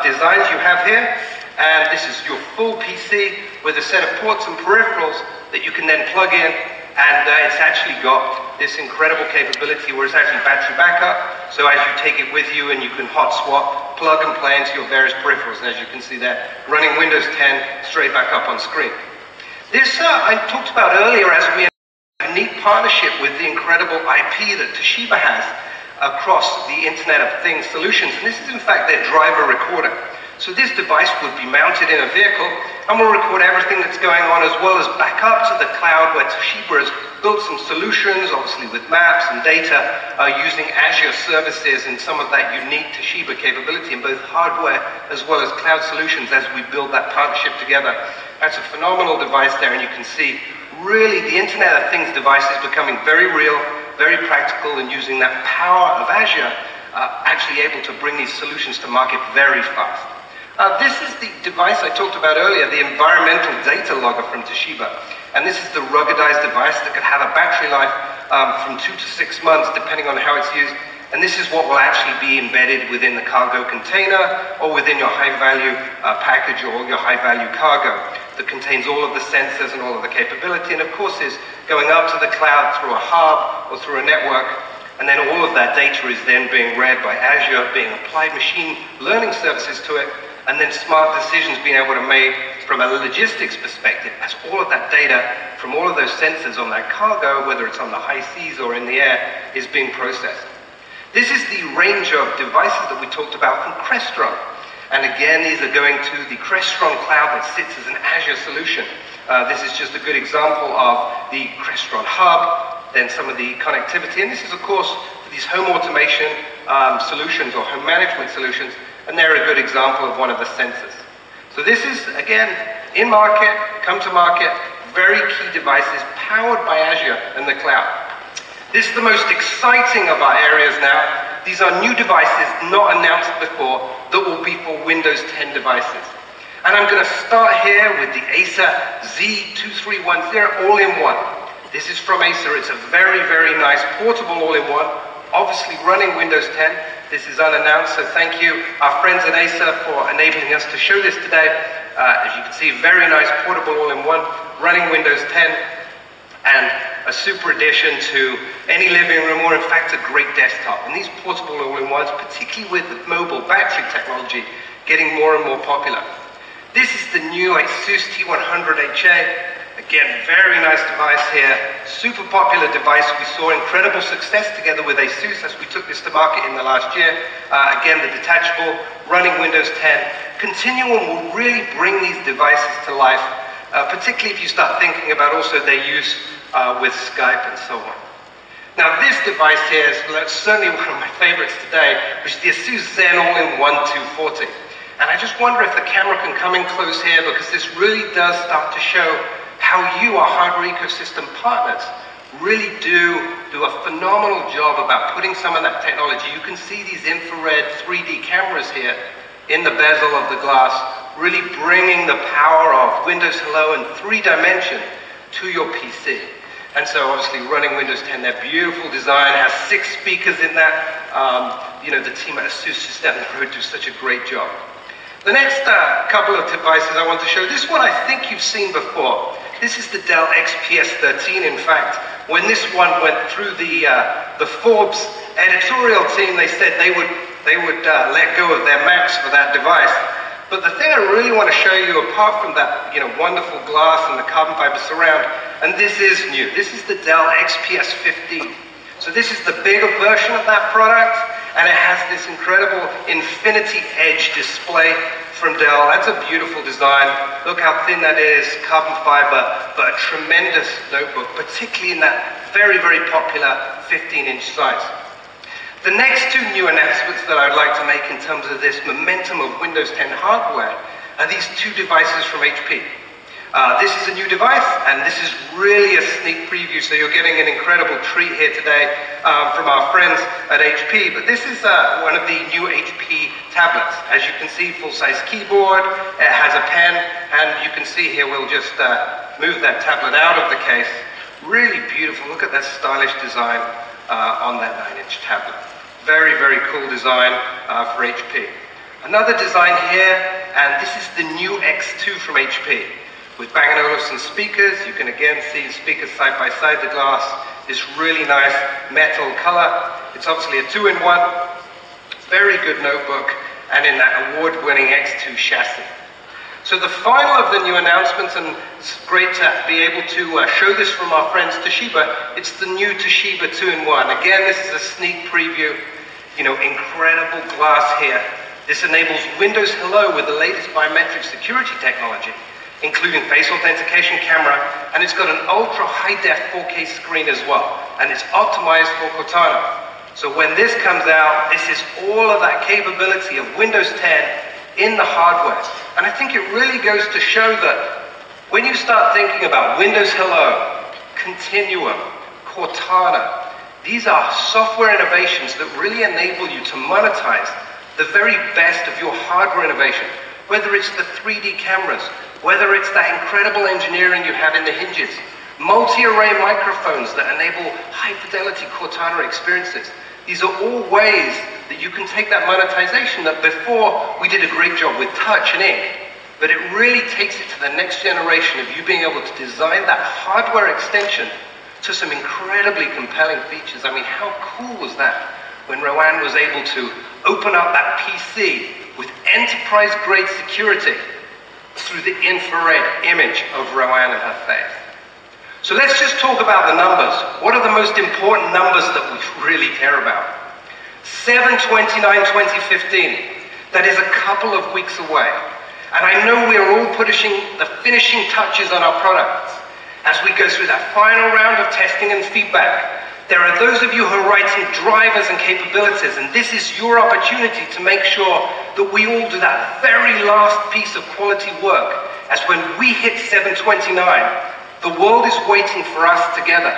designs you have here, and this is your full PC with a set of ports and peripherals that you can then plug in and it's actually got this incredible capability where it's actually battery backup, so as you take it with you and you can hot swap, plug and play into your various peripherals, and as you can see there, running Windows 10 straight back up on screen. This I talked about earlier as we have a unique partnership with the incredible IP that Toshiba has across the Internet of Things solutions, and this is in fact their driver recorder. So this device would be mounted in a vehicle and will record everything that's going on, as well as back up to the cloud where Toshiba has built some solutions, obviously with maps and data, using Azure services and some of that unique Toshiba capability in both hardware as well as cloud solutions as we build that partnership together. That's a phenomenal device there, and you can see really the Internet of Things device is becoming very real, very practical, and using that power of Azure, actually able to bring these solutions to market very fast. This is the device I talked about earlier, the environmental data logger from Toshiba. And this is the ruggedized device that could have a battery life from 2 to 6 months, depending on how it's used. And this is what will actually be embedded within the cargo container or within your high-value package or your high-value cargo that contains all of the sensors and all of the capability. And of course is going up to the cloud through a hub or through a network. And then all of that data is then being read by Azure, being applied machine learning services to it, and then smart decisions being able to make from a logistics perspective as all of that data from all of those sensors on that cargo, whether it's on the high seas or in the air, is being processed. This is the range of devices that we talked about from Crestron. And again, these are going to the Crestron cloud that sits as an Azure solution. This is just a good example of the Crestron hub, then some of the connectivity. And this is, of course, for these home automation solutions or home management solutions. And they're a good example of one of the sensors. So this is, again, in market, come to market, very key devices powered by Azure and the cloud. This is the most exciting of our areas now. These are new devices not announced before that will be for Windows 10 devices. And I'm going to start here with the Acer Z2310 all-in-one. This is from Acer. It's a very, very nice portable all-in-one, obviously running Windows 10. This is unannounced, so thank you, our friends at Acer, for enabling us to show this today. As you can see, very nice portable all-in-one, running Windows 10, and a super addition to any living room, or in fact, a great desktop. And these portable all-in-ones, particularly with the mobile battery technology, getting more and more popular. This is the new ASUS T100HA. Again, very nice device here, super popular device. We saw incredible success together with ASUS as we took this to market in the last year. Again, the detachable, running Windows 10. Continuum will really bring these devices to life, particularly if you start thinking about also their use with Skype and so on. Now this device here is certainly one of my favorites today, which is the ASUS Zen All-in-One 240. And I just wonder if the camera can come in close here, because this really does start to show how you, our hardware ecosystem partners, really do a phenomenal job about putting some of that technology. You can see these infrared 3D cameras here in the bezel of the glass, really bringing the power of Windows Hello in 3 dimensions to your PC. And so obviously running Windows 10, their beautiful design has 6 speakers in that. The team at ASUS just down the road do such a great job. The next couple of devices I want to show, this one I think you've seen before. This is the Dell XPS 13. In fact, when this one went through the Forbes editorial team, they said they would let go of their Macs for that device. But the thing I really want to show you, apart from that wonderful glass and the carbon fiber surround, and this is new. This is the Dell XPS 15. So this is the bigger version of that product, and it has this incredible Infinity Edge display from Dell. That's a beautiful design. Look how thin that is, carbon fiber, but a tremendous notebook, particularly in that very, very popular 15-inch size. The next 2 new announcements that I'd like to make in terms of this momentum of Windows 10 hardware are these 2 devices from HP. This is a new device, and this is really a sneak preview, so you're getting an incredible treat here today from our friends at HP. But this is one of the new HP tablets. As you can see, full-size keyboard, it has a pen, and you can see here, we'll just move that tablet out of the case. Really beautiful. Look at that stylish design on that 9-inch tablet. Very, very cool design for HP. Another design here, and this is the new X2 from HP. with Bang & Olufsen speakers. You can again see the speakers side by side, the glass, this really nice metal color. It's obviously a 2-in-1, very good notebook, and in that award-winning X2 chassis. So the final of the new announcements, and it's great to be able to show this from our friends Toshiba, it's the new Toshiba 2-in-1. Again, this is a sneak preview, you know, incredible glass here. This enables Windows Hello with the latest biometric security technology, including face authentication camera, and it's got an ultra high-def 4K screen as well, and it's optimized for Cortana. So when this comes out, this is all of that capability of Windows 10 in the hardware. And I think it really goes to show that when you start thinking about Windows Hello, Continuum, Cortana, these are software innovations that really enable you to monetize the very best of your hardware innovation, whether it's the 3D cameras, whether it's that incredible engineering you have in the hinges, multi-array microphones that enable high-fidelity Cortana experiences. These are all ways that you can take that monetization that before we did a great job with touch and ink, but it really takes it to the next generation of you being able to design that hardware extension to some incredibly compelling features. I mean, how cool was that when Roanne was able to open up that PC with enterprise-grade security through the infrared image of Roanne and her face. So let's just talk about the numbers. What are the most important numbers that we really care about? 7/29/2015. That is a couple of weeks away. And I know we're all putting the finishing touches on our products as we go through that final round of testing and feedback. There are those of you who are writing drivers and capabilities, and this is your opportunity to make sure that we all do that very last piece of quality work, as when we hit 7/29, the world is waiting for us together.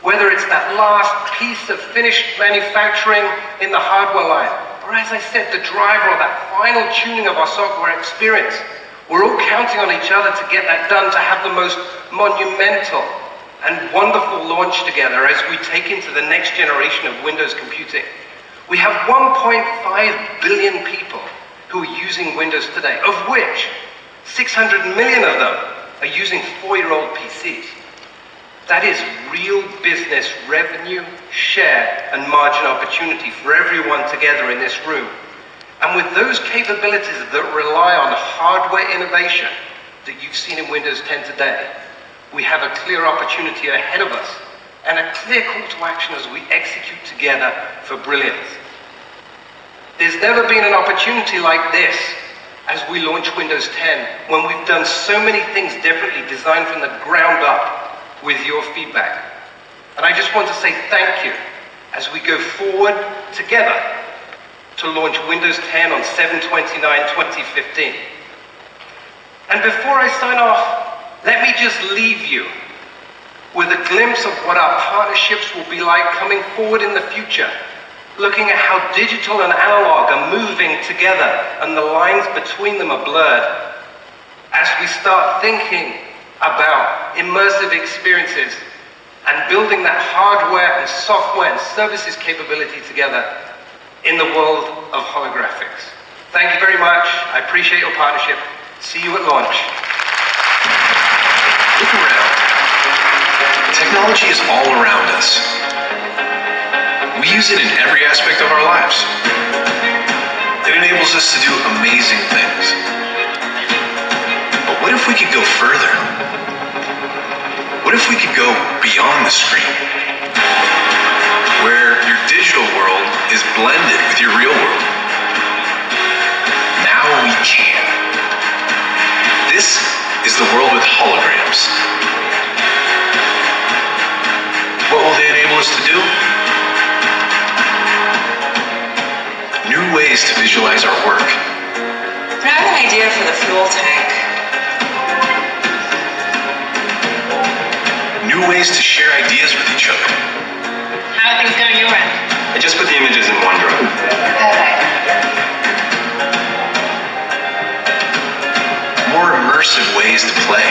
Whether it's that last piece of finished manufacturing in the hardware line, or as I said, the driver or that final tuning of our software experience, we're all counting on each other to get that done, to have the most monumental and wonderful launch together as we take into the next generation of Windows computing. We have 1.5 billion people who are using Windows today, of which 600 million of them are using 4-year-old PCs. That is real business revenue, share, and margin opportunity for everyone together in this room. And with those capabilities that rely on hardware innovation that you've seen in Windows 10 today, we have a clear opportunity ahead of us and a clear call to action as we execute together for brilliance. There's never been an opportunity like this as we launch Windows 10, when we've done so many things differently, designed from the ground up with your feedback. And I just want to say thank you as we go forward together to launch Windows 10 on 7/29/2015. And before I sign off, let me just leave you with a glimpse of what our partnerships will be like coming forward in the future, looking at how digital and analog are moving together and the lines between them are blurred, as we start thinking about immersive experiences and building that hardware and software and services capability together in the world of holographics. Thank you very much. I appreciate your partnership. See you at launch. Look around. Technology is all around us. We use it in every aspect of our lives. It enables us to do amazing things. But what if we could go further? What if we could go beyond the screen? Where your digital world is blended with your real world. Now we can. This is the world with holograms. What will they enable us to do? New ways to visualize our work. I have an idea for the fuel tank. New ways to share ideas with each other. How are things going your end? I just put the images in OneDrive. Perfect. More immersive ways to play.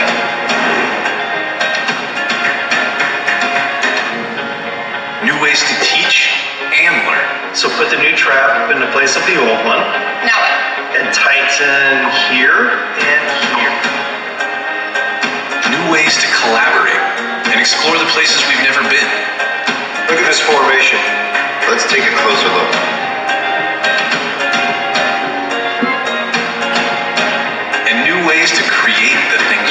New ways to teach and learn. So put the new trap in the place of the old one. Now what? And tighten here and here. ways to collaborate and explore the places we've never been. Look at this formation. Let's take a closer look. And new ways to create the things